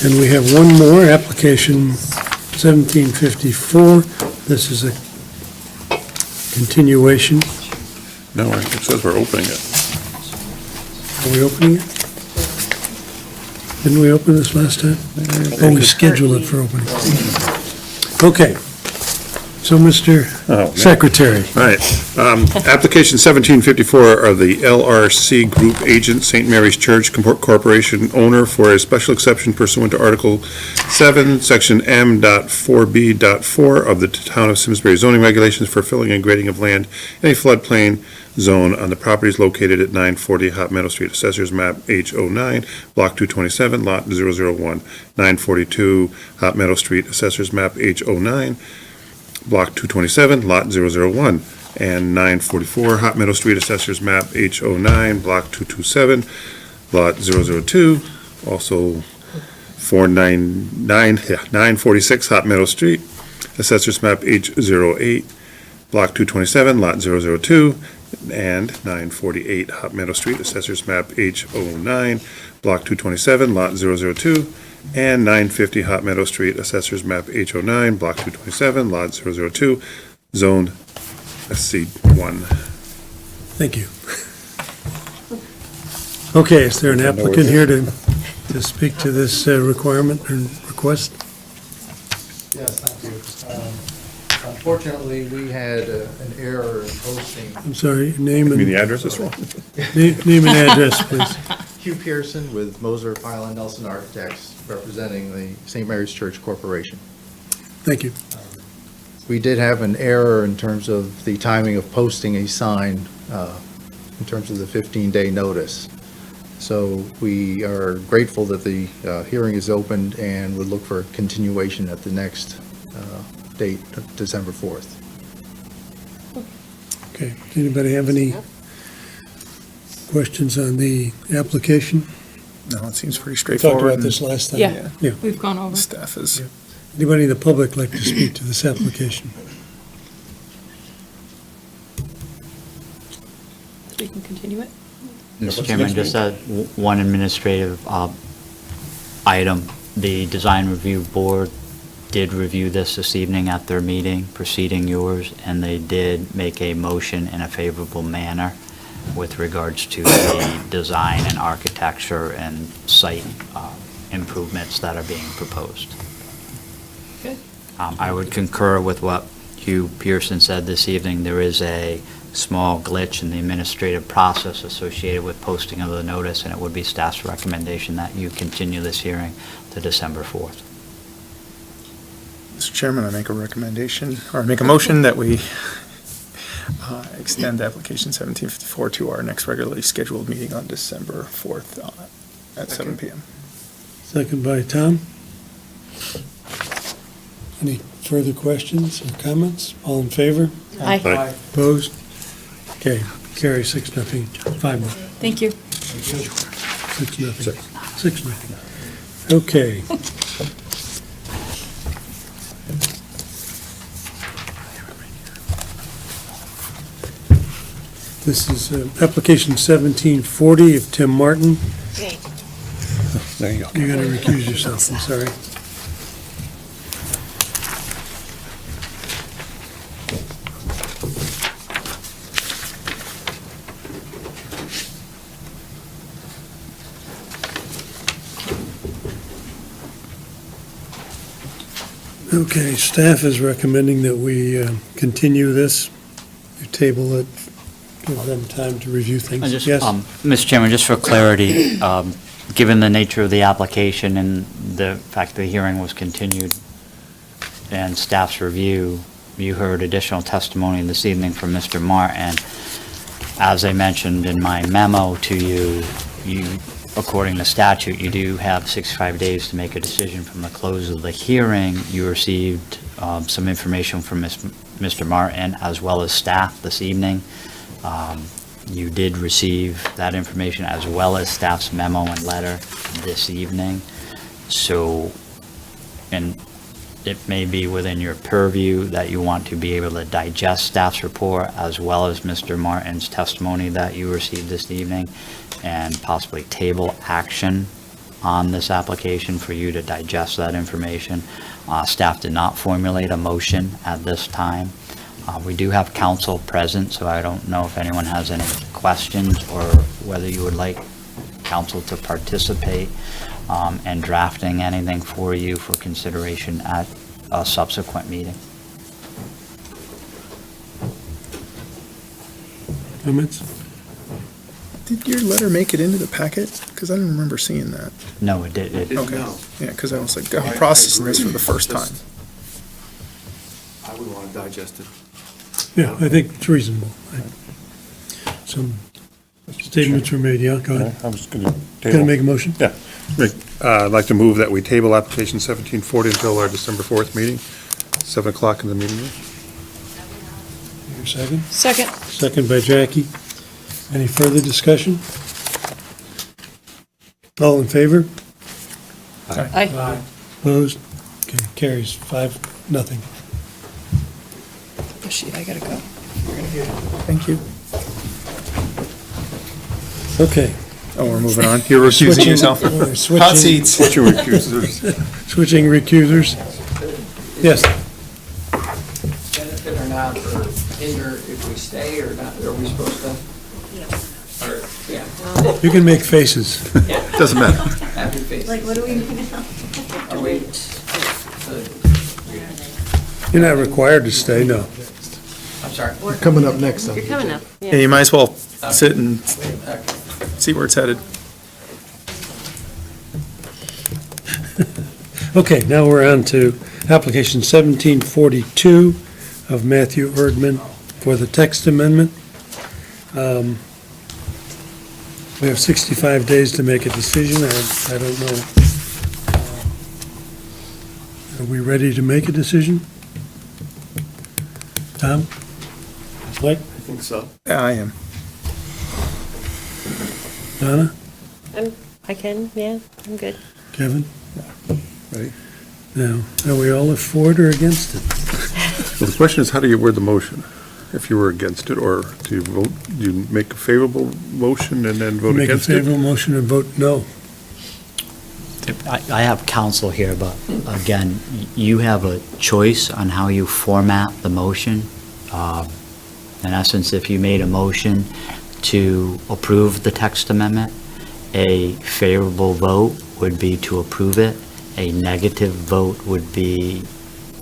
And we have one more, application 1754. This is a continuation. No, it says we're opening it. Are we opening it? Didn't we open this last time? Oh, we scheduled it for opening. Okay. So, Mr. Oh, man. Secretary, All right. Application 1754 are the LRC Group Agent, St. Mary's Church Corporation owner for a special exception pursuant to Article 7, Section M.4B.4 of the Town of Simsbury zoning regulations for filling and grading of land in a floodplain zone on the properties located at 940 Hot Meadow Street, Assessors Map H09, Block 227, Lot 001, 942 Hot Meadow Street, Assessors Map H09, Block 227, Lot 001, and 944 Hot Meadow Street, Assessors Map H09, Block 227, Lot 002, also 946 Hot Meadow Street, Assessors Map H08, Block 227, Lot 002, and 948 Hot Meadow Street, Assessors Map H09, Block 227, Lot 002, and 950 Hot Meadow Street, Assessors Map H09, Block 227, Lot 002, Zone SC1. thank you. Okay, is there an applicant here to speak to this requirement or request? Yes, thank you. Unfortunately, we had an error in posting. I'm sorry, name I mean, the and, address is wrong. name and address, please. Hugh Pearson with Moser, Pyle, and Nelson Architects, representing the St. Mary's Church Corporation. Thank you. We did have an error in terms of the timing of posting a sign, in terms of the 15-day notice. So we are grateful that the hearing is opened and would look for a continuation at the next date, of December 4th. Okay, anybody have any questions on the application? No, it seems pretty We straightforward. talked about this last time. Yeah. Yeah. We've gone over. and Staff is, Anybody in the public like to speak to this application? So we can continue it? Mr. Chairman, just one administrative item. The Design Review Board did review this evening at their meeting preceding yours, and they did make a motion in a favorable manner with regards to the design and architecture and site improvements that are being proposed. Good. I would concur with what Hugh Pearson said this evening. There is a small glitch in the administrative process associated with posting of the notice, and it would be staff's recommendation that you continue this hearing to December 4th. Mr. Chairman, I make a recommendation, or make a motion that we extend application 1754 to our next regularly scheduled meeting on December 4th at 7 PM. Second by Tom. Any further questions or comments? All in favor? Aye. Opposed? Okay, carry 6-0, 5-0. Thank you. 6-0. 6-0. Okay. This is application 1740 of Tim Martin. There you go. You're going to recuse yourself, I'm sorry. Okay, staff is recommending that we continue this, we table it, give them time to review I things. just, Yes? Mr. Chairman, just for clarity, given the nature of the application and the fact the hearing was continued and staff's review, you heard additional testimony this evening from Mr. Martin. As I mentioned in my memo to you, according to statute, you do have 65 days to make a decision from the close of the hearing. You received some information from Mr. Martin as well as staff this evening. You did receive that information as well as staff's memo and letter this evening. So, and it may be within your purview that you want to be able to digest staff's report as well as Mr. Martin's testimony that you received this evening and possibly table action on this application for you to digest that information. Staff did not formulate a motion at this time. We do have counsel present, so I don't know if anyone has any questions or whether you would like counsel to participate in drafting anything for you for consideration at a subsequent meeting. Comments? Did your letter make it into the packet? Because I didn't remember seeing that. No, it did. Okay. Yeah, because I was like, I'm processing this for the first time. I would want to digest it. Yeah, I think it's reasonable. Some statements were made, yeah, go ahead. I was going to Going to make a motion? Yeah. I'd like to move that we table application 1740 until our December 4th meeting, 7 o'clock in the meeting room. Your second? Second. Second by Jackie. Any further discussion? All in favor? Aye. Opposed? Okay, carries 5-0. Oh, shit, I gotta go. Thank you. Okay. Oh, we're moving on. You're recusing Switching- yourself. we're switching- Hot seats. Two recusers. Switching recusers. Yes, Benefit or not, or hinder if we stay or not, are we supposed to? Or You can make faces. Doesn't matter. Happy face. Like, what do we? You're not required to stay, no. I'm sorry. Coming up next on the You're coming up, Yeah, you might as well sit and see where it's headed. Okay, now we're on to application 1742 of Matthew Erdman for the text amendment. We have 65 days to make a decision. I don't know. Are we ready to make a decision? Tom? Mike? I think so. Yeah, I am. Donna? I can, yeah, I'm good. Kevin? Ready? Now, are we all for it or against it? Well, the question is, how do you word the motion? If you were against it, or do you vote, do you make a favorable motion and then vote Make a against it? favorable motion and vote no. I have counsel here, but again, you have a choice on how you format the motion. In essence, if you made a motion to approve the text amendment, a favorable vote would be to approve it. A negative vote would be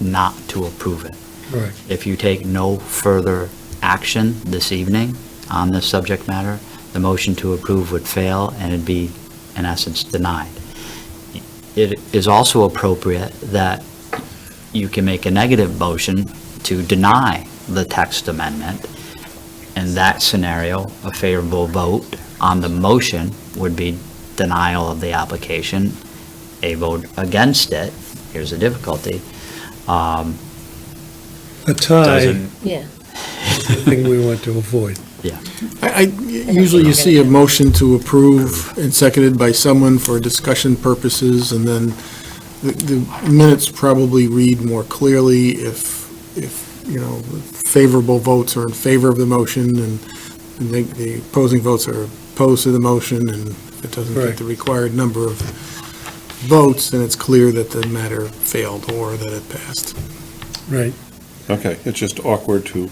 not to approve it. Correct. If you take no further action this evening on this subject matter, the motion to approve would fail and it'd be, in essence, denied. It is also appropriate that you can make a negative motion to deny the text amendment. In that scenario, a favorable vote on the motion would be denial of the application. A vote against it, here's the difficulty, A tie doesn't, Yeah. is the thing we want to avoid. Usually you see a motion to approve and seconded by someone for discussion purposes, and then the minutes probably read more clearly if, favorable votes are in favor of the motion, and the opposing votes are opposed to the motion, and if it doesn't get Right. the required number of votes, then it's clear that the matter failed or that it passed. Right. Okay, it's just awkward to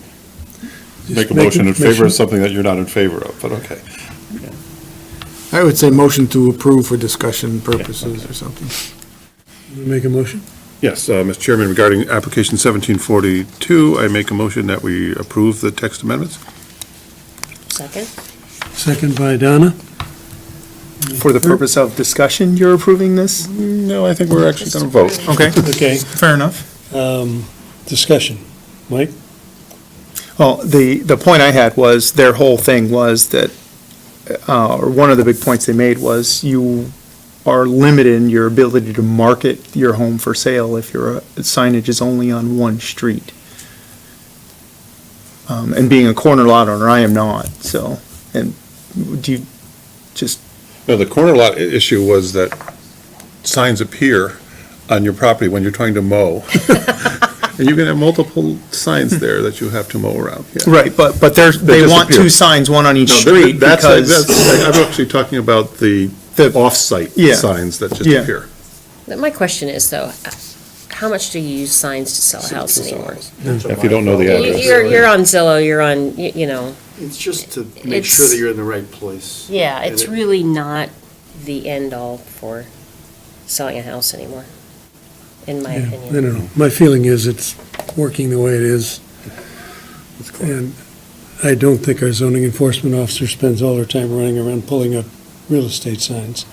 make a Just motion in favor motion. of something that you're not in favor of, but okay. I would say motion to approve for discussion purposes or something. Make a motion? Yes, Mr. Chairman, regarding application 1742, I make a motion that we approve the text amendments. Second? Second by Donna. For the purpose of discussion, you're approving this? No, I think we're actually going to vote. Okay, Okay, fair enough. discussion. Mike? Well, the point I had was, their whole thing was that, or one of the big points they made was, you are limited in your ability to market your home for sale if your signage is only on one street. And being a corner lot owner, I am not, so, and do you just, No, the corner lot issue was that signs appear on your property when you're trying to mow. And you can have multiple signs there that you have to mow around, yeah. right, but they want disappear. two signs, one on each No, street, that's, because. I'm actually talking about the off-site Yeah. signs that just Yeah. appear. My question is, though, how much do you use signs to sell a house anymore? If you don't know the address. You're on Zillow, you're on, you know, It's just to make It's- sure that you're in the right place. yeah, it's And it- really not the end-all for selling a house anymore, in my Yeah, I opinion. don't know. My feeling is it's working the way it is. And I don't think our zoning enforcement officer spends all her time running around pulling up real estate signs.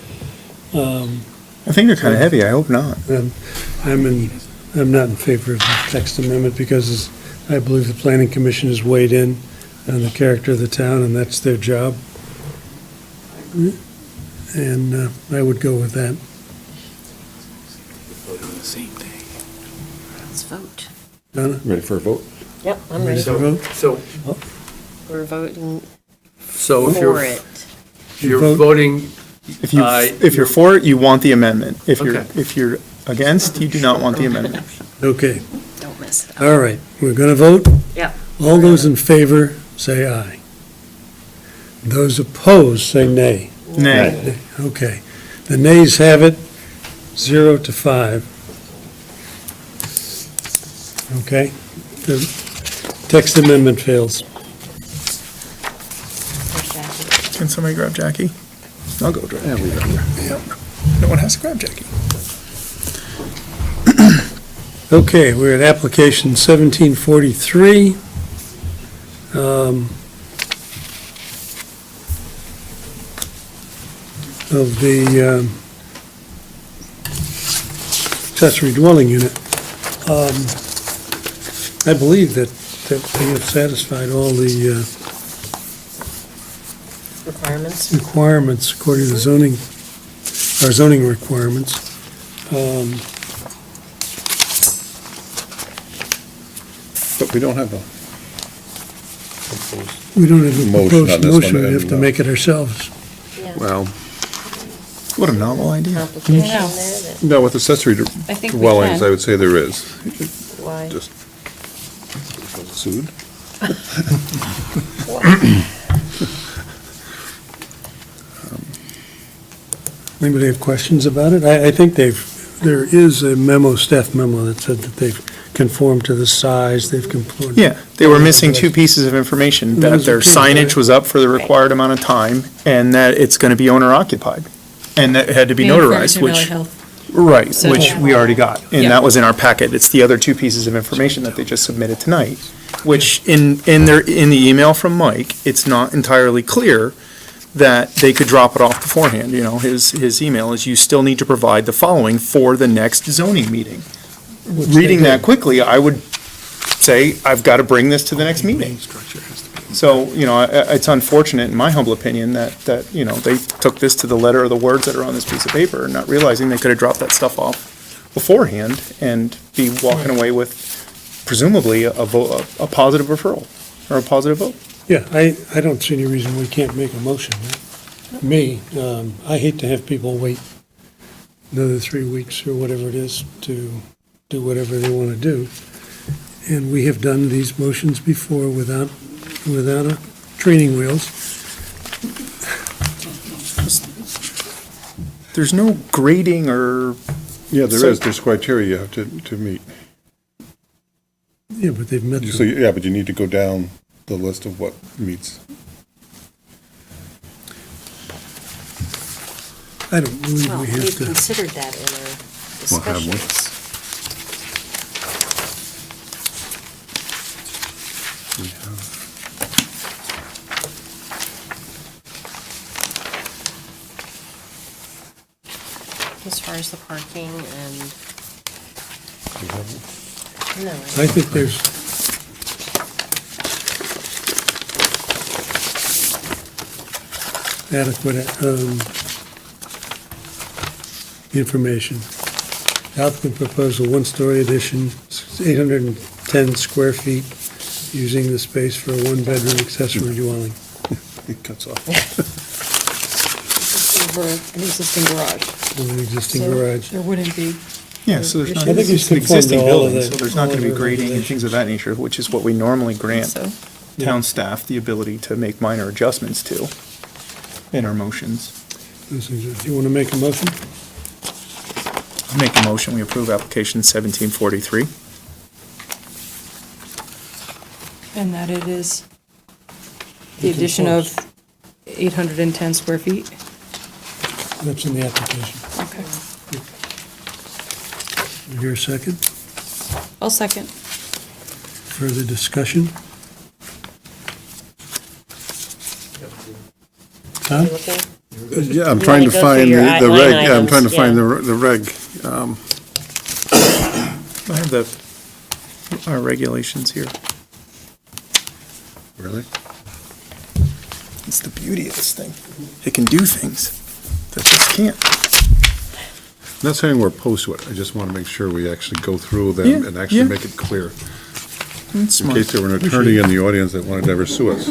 I think they're kind of heavy, I hope not. I'm not in favor of the text amendment because I believe the planning commission has weighed in on the character of the town, and that's their job. And I would go with that. Let's vote. Donna, Ready for a vote? Yep, I'm ready ready. to vote? So, We're voting so if for you're, it. you're Vote. voting, If you're for it, you want the amendment. Okay. If you're against, you do not want the amendment. Okay, Don't mess it up. all right, we're going to vote? Yep. All those in favor, say aye. Those opposed, say nay. Nay. Okay. The nays have it, 0-5. Okay? The text amendment fails. Can somebody grab Jackie? I'll go grab. Yeah, no one has to grab Jackie. Okay, we're at application 1743. Of the accessory dwelling unit. I believe that they have satisfied all the Requirements? requirements according to zoning, our zoning requirements. But we don't have a We don't have a Motion on proposed this one, motion, we have to and, make it ourselves. well, What a novel idea. Complication I know. there that, no, with accessory I think we dwellings, can. I would say there is. why? Just sued. Anybody have questions about it? I think there is a memo, staff memo that said that they've conformed to the size, they've conformed. Yeah, they were missing two pieces of information, that their signage was up for the required amount of time, and that it's gonna be owner occupied. And that it had to be And notarized, Farmington Valley which, Health. right, So- which we already got. And Yeah. that was in our packet. It's the other two pieces of information that they just submitted tonight, which in the email from Mike, it's not entirely clear that they could drop it off beforehand. You know, his email is, you still need to provide the following for the next zoning meeting. Reading that quickly, I would say, I've got to bring this to the next meeting. So, you know, it's unfortunate, in my humble opinion, that, you know, they took this to the letter of the words that are on this piece of paper, not realizing they could have dropped that stuff off beforehand and be walking away with presumably a positive referral, or a positive vote. Yeah, I don't see any reason we can't make a motion. Me, I hate to have people wait another 3 weeks or whatever it is to do whatever they want to do. And we have done these motions before without a training wheels. There's no grading or, Yeah, there So- is, there's criteria you have to meet. Yeah, but they've met So, them. yeah, but you need to go down the list of what meets. I don't believe Well, we we've have to. considered that in our We'll have one. discussions. We have, As far as the parking and, we have, no. I think there's, adequate information. The applicant proposed a one-story addition, 810 square feet, using the space for a one-bedroom accessory dwelling. it cuts off. Over an existing garage. With an existing So- garage. There wouldn't be. yeah, so there's not, I think it's he's an conformed existing to all of building, the- so there's not all going to of be the grading and things of that nature, which is what we normally grant So, town staff the ability to make minor adjustments to in our motions. Do you want to make a motion? Make a motion, we approve application 1743. and that it is the addition of 810 square feet. That's in the application. Okay. Is there a second? I'll second. Further discussion? Huh? You looking? Yeah, I'm You trying wanna to go find through your the line reg, yeah, I'm items, trying to find yeah. the reg. I have the, our regulations here. Really? It's the beauty of this thing. It can do things that this can't. I'm not saying we're opposed to it, I just want to make sure we actually go through them Yeah, and actually yeah. make it clear. It's In smart. case there were an attorney in the audience that wanted to ever sue us.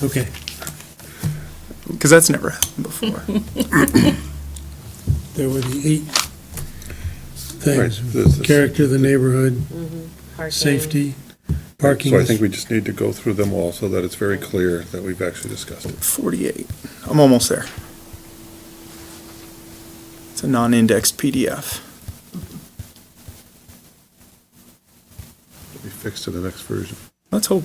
Okay. Because that's never happened before. There were the 8 Right, things. this- Character of the neighborhood, Parking. safety, parking. So I think we just need to go through them all so that it's very clear that we've actually discussed it. 48. I'm almost there. It's a non-indexed PDF. It'll be fixed in the next version. Let's hope.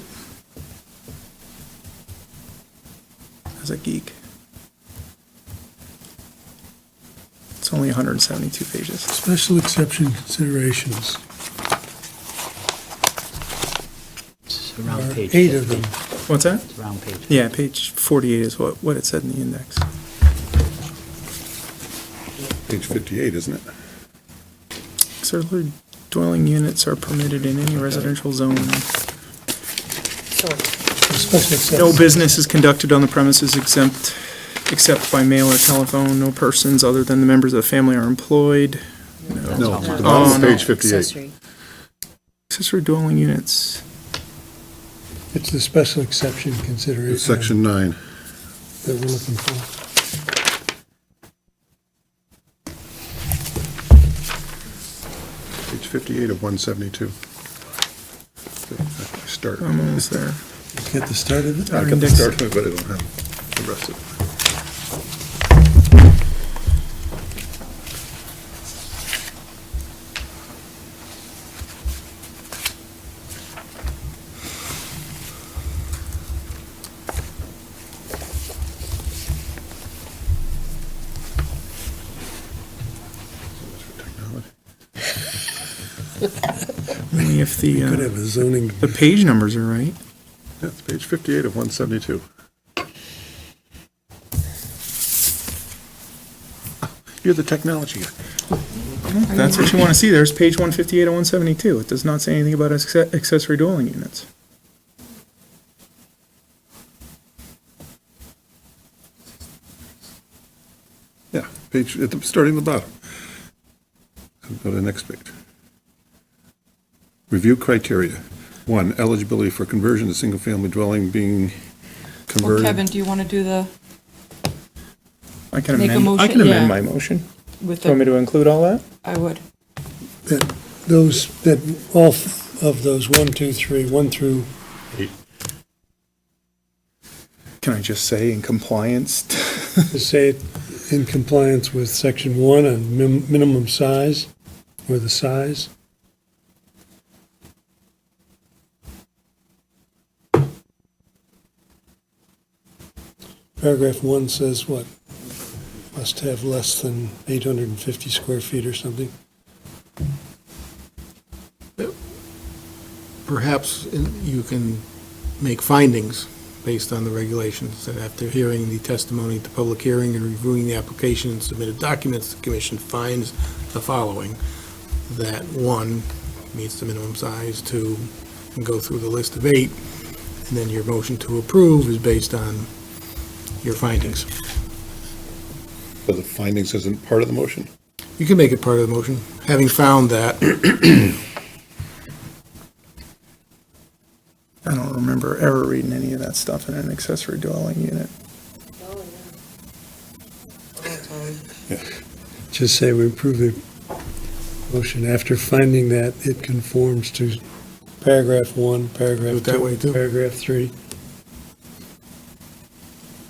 as a geek. It's only 172 pages. Special exception considerations. It's There around are page 8 of 50. them. What's that? It's around page. Yeah, page 48 is what it said in the index. Page 58, isn't it? Accessory dwelling units are permitted in any residential zone. Special exception. No business is conducted on the premises except by mail or telephone. No persons other than the members of the family are employed. No, all. the bottom of no. page 58. Accessory. Accessory dwelling units. It's the special exception consideration. It's section 9. That we're looking for. Page 58 of 172. Start. I'm almost there. Get the start of it? I got the index. start of it, but I don't have the rest of it. Only if Could the have a zoning. page numbers are right. Yeah, it's page 58 of 172. You're the technology guy. If that's what you want to see, there's page 158 of 172. It does not say anything about accessory dwelling units. Yeah, page, starting at the bottom. Go to the next page. Review criteria. 1, eligibility for conversion to single-family dwelling being Well, converted. Kevin, do you want to do the, I can Make a amend, I motion, can amend yeah. my motion. with Do you want me the, to include all that? I would. That all of those 1, 2, 3, 1 through, Can I just say in compliance? to say it in compliance with section 1 on minimum size, or the size. Paragraph 1 says what? Must have less than 850 square feet or something. Perhaps you can make findings based on the regulations, that after hearing the testimony at the public hearing and reviewing the application and submitted documents, the commission finds the following: that 1, meets the minimum size, 2, and go through the list of 8, and then your motion to approve is based on your findings. So the findings isn't part of the motion? You can make it part of the motion, having found that. I don't remember ever reading any of that stuff in an accessory dwelling unit. Just say we approve the motion after finding that it conforms to paragraph 1, paragraph Do it that 2, way, too. paragraph 3.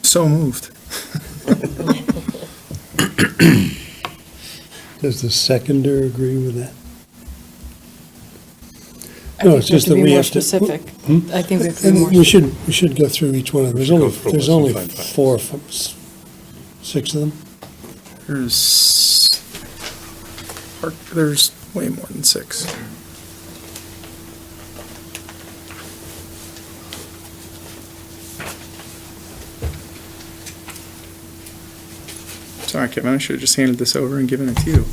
So moved. Does the seconder agree with that? I No, think it's we have just to that be we more have to- specific. Hmm? I think we have to be And more. we should go through each one of them. There's should go only, through a there's list and only find facts. 4, 6 of them. There's way more than 6. Sorry, Kevin, I should have just handed this over and given it to you.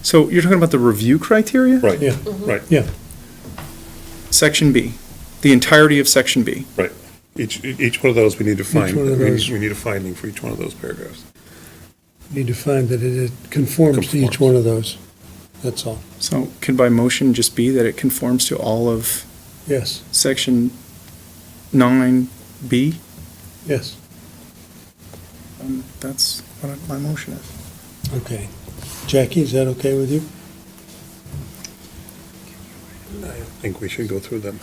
So you're talking about the review criteria? Right, Yeah. right, Yeah, Section B, the entirety of Section B. right. Each one of those we need to find. one of those. We need a finding for each one of those paragraphs. need to find that it conforms to each Conforms. one of those. That's all. So could by motion just be that it conforms to all of Yes, Section 9B? yes. That's what my motion is. Okay. Jackie, is that okay with you? I think we should go through them.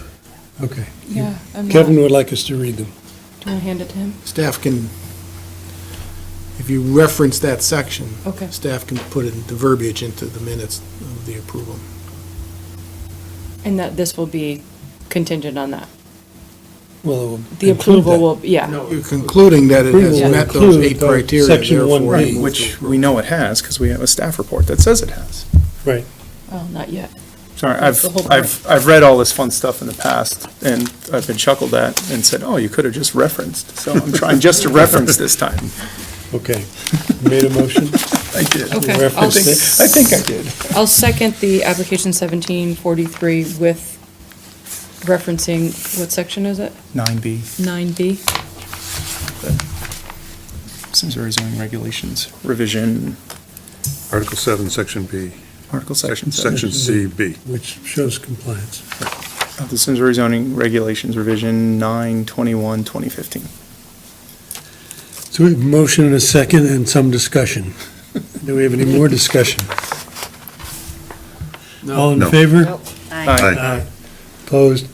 Okay. Yeah. I'm Kevin not- would like us to read them. Do you want to hand it to him? Staff can, if you reference that section, Okay. staff can put it, the verbiage into the minutes of the approval. And that this will be contingent on that. Well, The approval will, yeah. You're concluding that it has Approval met those include 8 criteria, section therefore. 1B. move Which to we know it has, because we have a staff report that says it has. Right. Well, not yet. Sorry, That's the whole I've read all this fun stuff in the past, and I've been chuckled at and said, oh, you could have just referenced. So I'm trying just to reference this time. Okay. Made a motion? I did. Okay, You referenced it? I think I did. I'll second the application 1743 with referencing, what section is it? 9B, 9B? Simsbury zoning regulations, revision, Article 7, Section B, Article Section 7. Section CB. Which shows compliance. Of the Simsbury zoning regulations, revision 9/21/2015. So we have a motion and a second and some discussion. Do we have any more discussion? All in No. favor? Nope. Aye. Opposed?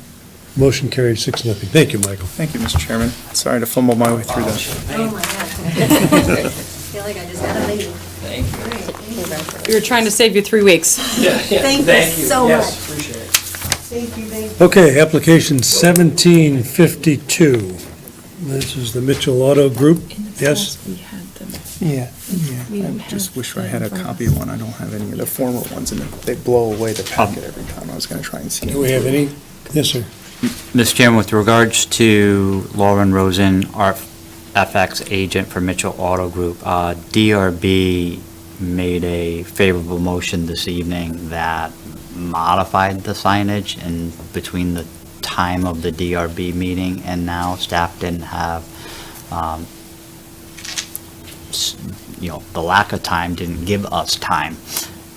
Motion carried 6-0. Thank you, Michael. Thank you, Mr. Chairman. Sorry to fumble my way through that. Oh, my God. Feel like I just had a leave. We were trying to save you 3 weeks. Thank you so much. Appreciate it. Thank you, thank you. Okay, application 1752. This is the Mitchell Auto Group. Yes? We had them. Yeah, We yeah. don't I just have wish I that had a in front of copy us. of one. I don't have any of the former ones, and they blow away the packet every time. I was going to try and see. Do we have any? Yes, sir. Mr. Chairman, with regards to Lauren Rosen, our FX agent for Mitchell Auto Group, DRB made a favorable motion this evening that modified the signage in between the time of the DRB meeting and now. Staff didn't have, the lack of time didn't give us time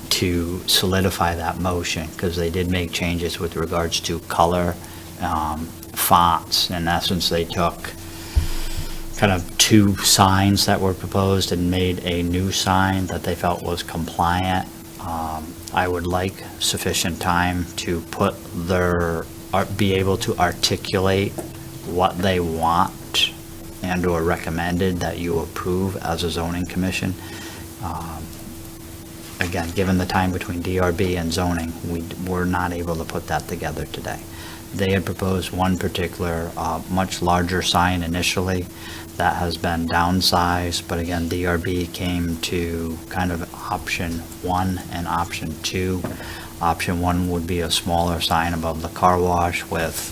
to solidify that motion, because they did make changes with regards to color, fonts. In essence, they took kind of 2 signs that were proposed and made a new sign that they felt was compliant. I would like sufficient time to be able to articulate what they want and/or recommended that you approve as a zoning commission. Again, given the time between DRB and zoning, we were not able to put that together today. They had proposed one particular, much larger sign initially that has been downsized, but again, DRB came to kind of option 1 and option 2. Option 1 would be a smaller sign above the car wash with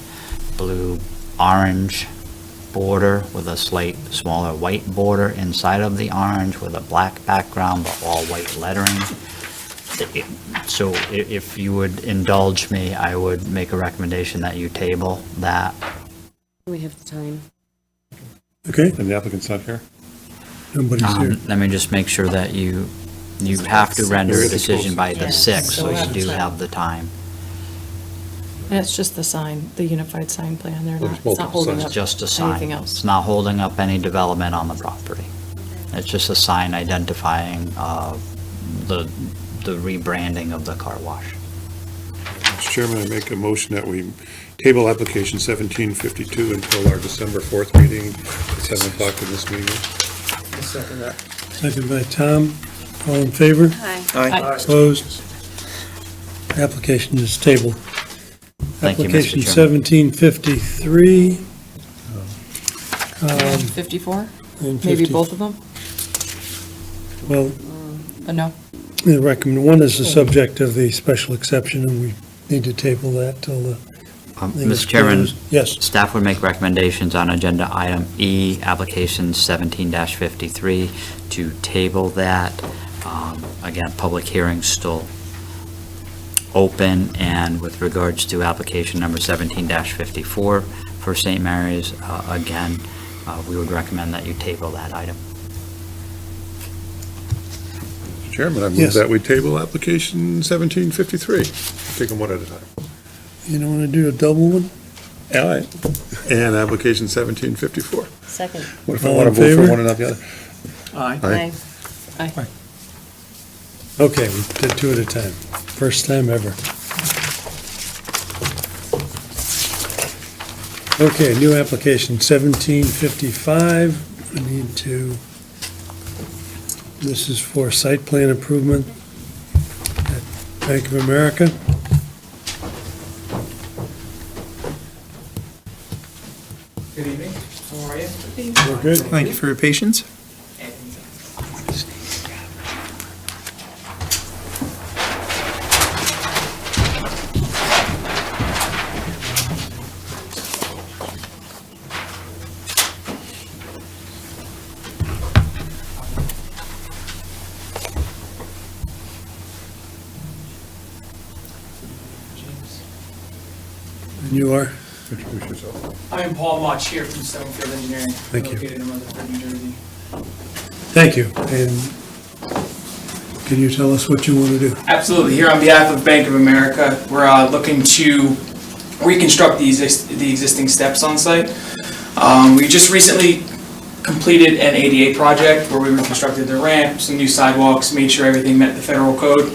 blue-orange border with a smaller white border inside of the orange with a black background, but all white lettering. So if you would indulge me, I would make a recommendation that you table that. We have the time. Okay, And the applicant's not here? nobody's here. Let me just make sure that you have to render a decision by the 6th, so you do have the time. And it's just the sign, the unified sign plan. They're Well, not, there's it's not multiple holding signs. up Just a sign. anything else. It's not holding up any development on the property. It's just a sign identifying the rebranding of the car wash. Mr. Chairman, I make a motion that we table application 1752 until our December 4th meeting at 7 o'clock in this meeting. Second that. Second by Tom. All in favor? Aye. Opposed? Application is tabled. Thank you, Mr. Application Chairman. 1753. 54? and Maybe 50 both of them? Well, No? the recommend, one is the subject of the special exception, and we need to table that till the thing is Mr. Chairman, closed. Yes, staff would make recommendations on agenda item E, application 17-53, to table that. Again, public hearing's still open, and with regards to application number 17-54 for St. Mary's, again, we would recommend that you table that item. Mr. Chairman, I move Yes. that we table application 1753. Take them one at a time. you don't want to do a double one? All right. And application 1754. Second. What if I All want to in vote for favor? one and not the other? Aye. Aye. Okay, we did 2 at a time. First time ever. Okay, new application 1755. We need to, this is for site plan improvement at Bank of America. Good evening. How are you? We're good. Thank you for your patience. And you are? Introduce yourself. I am Paul Mach here from Stonefield Engineering. Thank you. Located in Rutherford, New Jersey. Thank you. And can you tell us what you want to do? Absolutely. Here on behalf of Bank of America, we're looking to reconstruct the existing steps on site. We just recently completed an ADA project where we reconstructed the ramp, some new sidewalks, made sure everything met the federal code,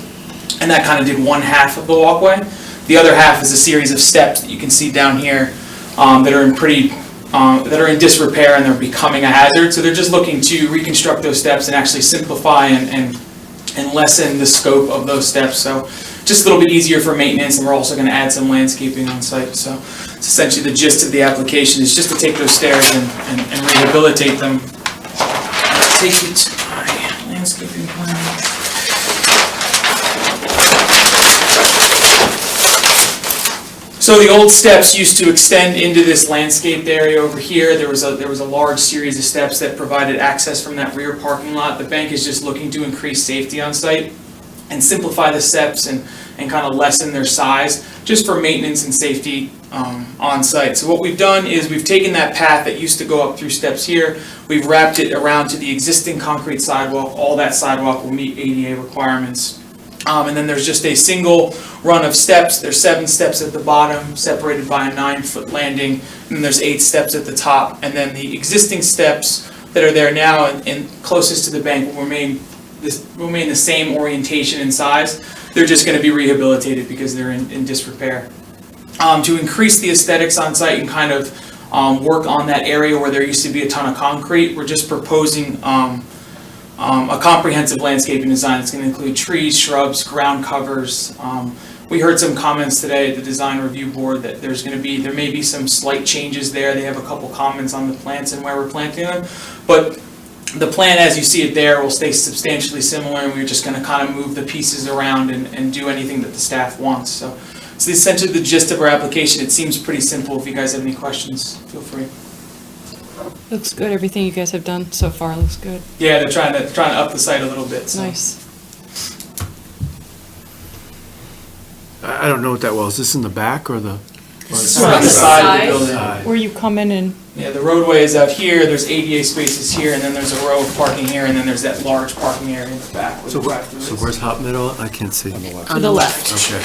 and that kind of did one half of the walkway. The other half is a series of steps that you can see down here that are in disrepair and they're becoming a hazard. So they're just looking to reconstruct those steps and actually simplify and lessen the scope of those steps. So just a little bit easier for maintenance, and we're also going to add some landscaping on site. So it's essentially the gist of the application is just to take those stairs and rehabilitate them. Take you to my landscaping plan. So the old steps used to extend into this landscaped area over here. There was a large series of steps that provided access from that rear parking lot. The bank is just looking to increase safety on site and simplify the steps and kind of lessen their size just for maintenance and safety on site. So what we've done is we've taken that path that used to go up through steps here, we've wrapped it around to the existing concrete sidewalk. All that sidewalk will meet ADA requirements. And then there's just a single run of steps. There's 7 steps at the bottom, separated by a 9-foot landing, and then there's 8 steps at the top. And then the existing steps that are there now and closest to the bank will remain the same orientation and size. They're just going to be rehabilitated because they're in disrepair. To increase the aesthetics on site and kind of work on that area where there used to be a ton of concrete, we're just proposing a comprehensive landscaping design. It's going to include trees, shrubs, ground covers. We heard some comments today at the design review board that there may be some slight changes there. They have a couple comments on the plants and where we're planting them. But the plan as you see it there will stay substantially similar, and we're just going to kind of move the pieces around and do anything that the staff wants. So it's essentially the gist of our application. It seems pretty simple. If you guys have any questions, feel free. Looks good. Everything you guys have done so far looks good. Yeah, they're trying to up the site a little bit. So. Nice. I don't know what that was. Is this in the back or the? This is on the side of the building. Where you come in and, Yeah, the roadway is out here, there's ADA spaces here, and then there's a row of parking here, and then there's that large parking area in the back. where the drive-through is. where's Hot Meadow? I can't see. to the left. Okay.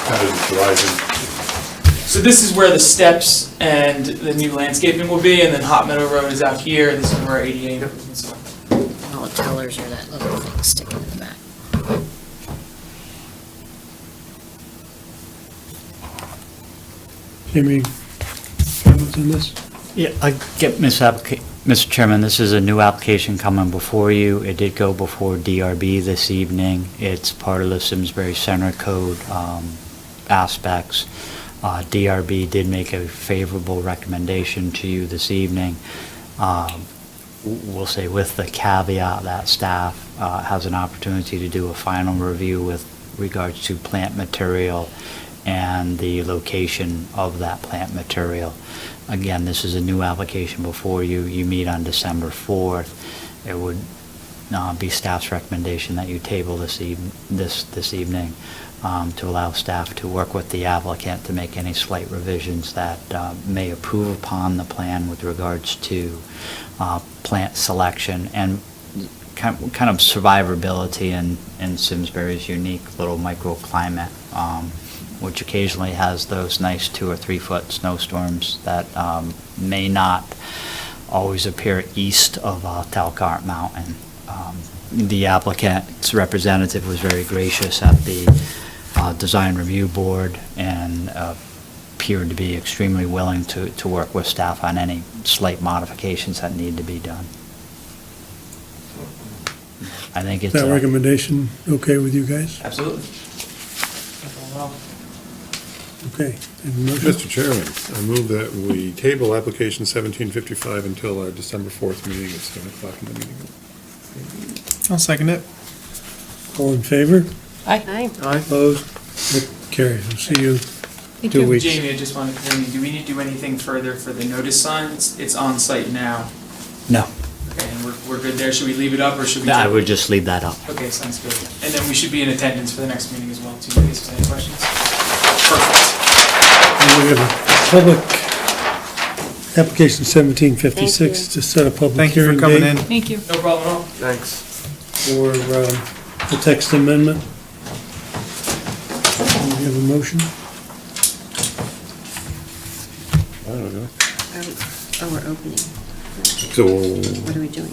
Kind of horizon. So this is where the steps and the new landscaping will be, and then Hot Meadow Road is out here, this is where ADA is and so on. All the tellers are that little thing sticking in the back. Jamie, comments on this? Yeah, I get Mr. Chairman, this is a new application coming before you. It did go before DRB this evening. It's part of the Simsbury Center Code aspects. DRB did make a favorable recommendation to you this evening. We'll say with the caveat that staff has an opportunity to do a final review with regards to plant material and the location of that plant material. Again, this is a new application before you. You meet on December 4th. It would be staff's recommendation that you table this evening to allow staff to work with the applicant to make any slight revisions that may approve upon the plan with regards to plant selection and kind of survivability in Simsbury's unique little microclimate, which occasionally has those nice 2 or 3 foot snowstorms that may not always appear east of Talcott Mountain. The applicant's representative was very gracious at the design review board and appeared to be extremely willing to work with staff on any slight modifications that need to be done. I think it's That recommendation okay with you guys? Absolutely. Well, Okay. And motion? Mr. Chairman, I move that we table application 1755 until our December 4th meeting at 7 o'clock in the meeting. I'll second it. All in favor? Aye. Opposed? It carries. We'll see you Thank 2 you. weeks. Jamie, I just wanted to confirm, do we need to do anything further for the notice sign? It's on site now. No, Okay, and we're good there. Should we leave it up or should we? I would just leave that up. Okay, sounds good. And then we should be in attendance for the next meeting as well, too, in case there's any questions. Perfect. And we have a public, application 1756 Thank you. to set a public Thank you hearing for coming date in. Thank you. No problem at all. Thanks. for the text amendment. Do we have a motion? I don't know. Oh, we're opening. So, What are we doing?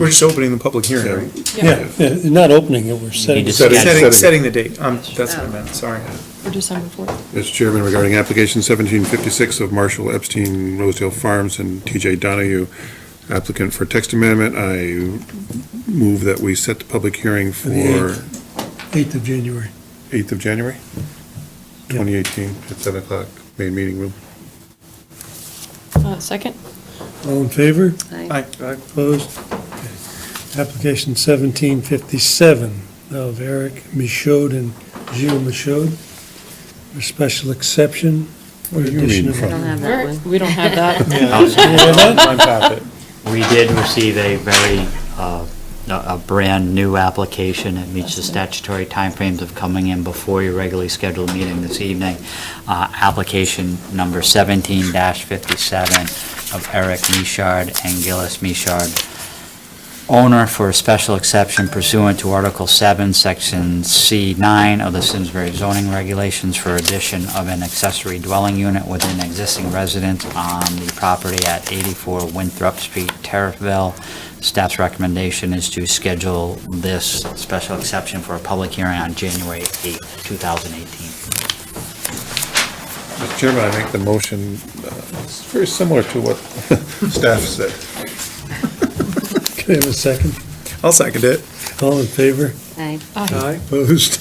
We're just opening the public hearing, right? Yeah, not opening it, we're setting. Need to Setting- Setting, setting the date. That's what I meant, sorry. For December 4th. Mr. Chairman, regarding application 1756 of Marshall Epstein Rosedale Farms and TJ Donahue, applicant for text amendment, I move that we set the public hearing for the 8th of January. 8th of January, Yeah. 2018, at 7 o'clock, main meeting room. Second? All in favor? Aye. Opposed? Okay. Application 1757 of Eric Michaud and Gilles Michaud for special exception. What do you Addition mean of- I don't have that one. We don't have that. My packet. We did receive a very, a brand-new application. It meets the statutory timeframes of coming in before your regularly scheduled meeting this evening. Application number 17-57 of Eric Michaud and Gilles Michaud, owner for a special exception pursuant to Article 7, Section C9 of the Simsbury zoning regulations for addition of an accessory dwelling unit within existing residence on the property at 84 Winthrop Street, Terriffville. Staff's recommendation is to schedule this special exception for a public hearing on January 8, 2018. Mr. Chairman, I make the motion, it's very similar to what staff said. Can I have a second? I'll second it. All in favor? Aye. Opposed?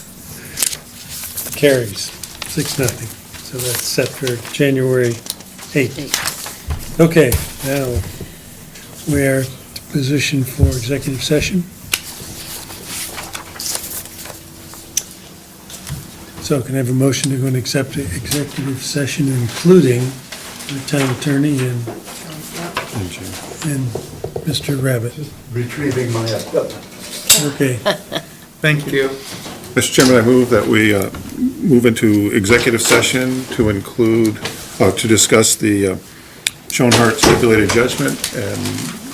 Carries, 6-0. So that's set for January 8th. Okay, now we are positioned for executive session. So can I have a motion to go into executive session, including the town attorney and Mr. Rabbit? Retrieving my equipment. Okay, Thank you. Mr. Chairman, I move that we move into executive session to include, to discuss the Schoenhardt stipulated judgment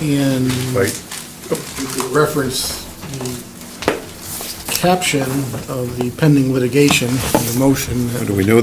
And right. you could reference the caption of the pending litigation in the motion. Do we know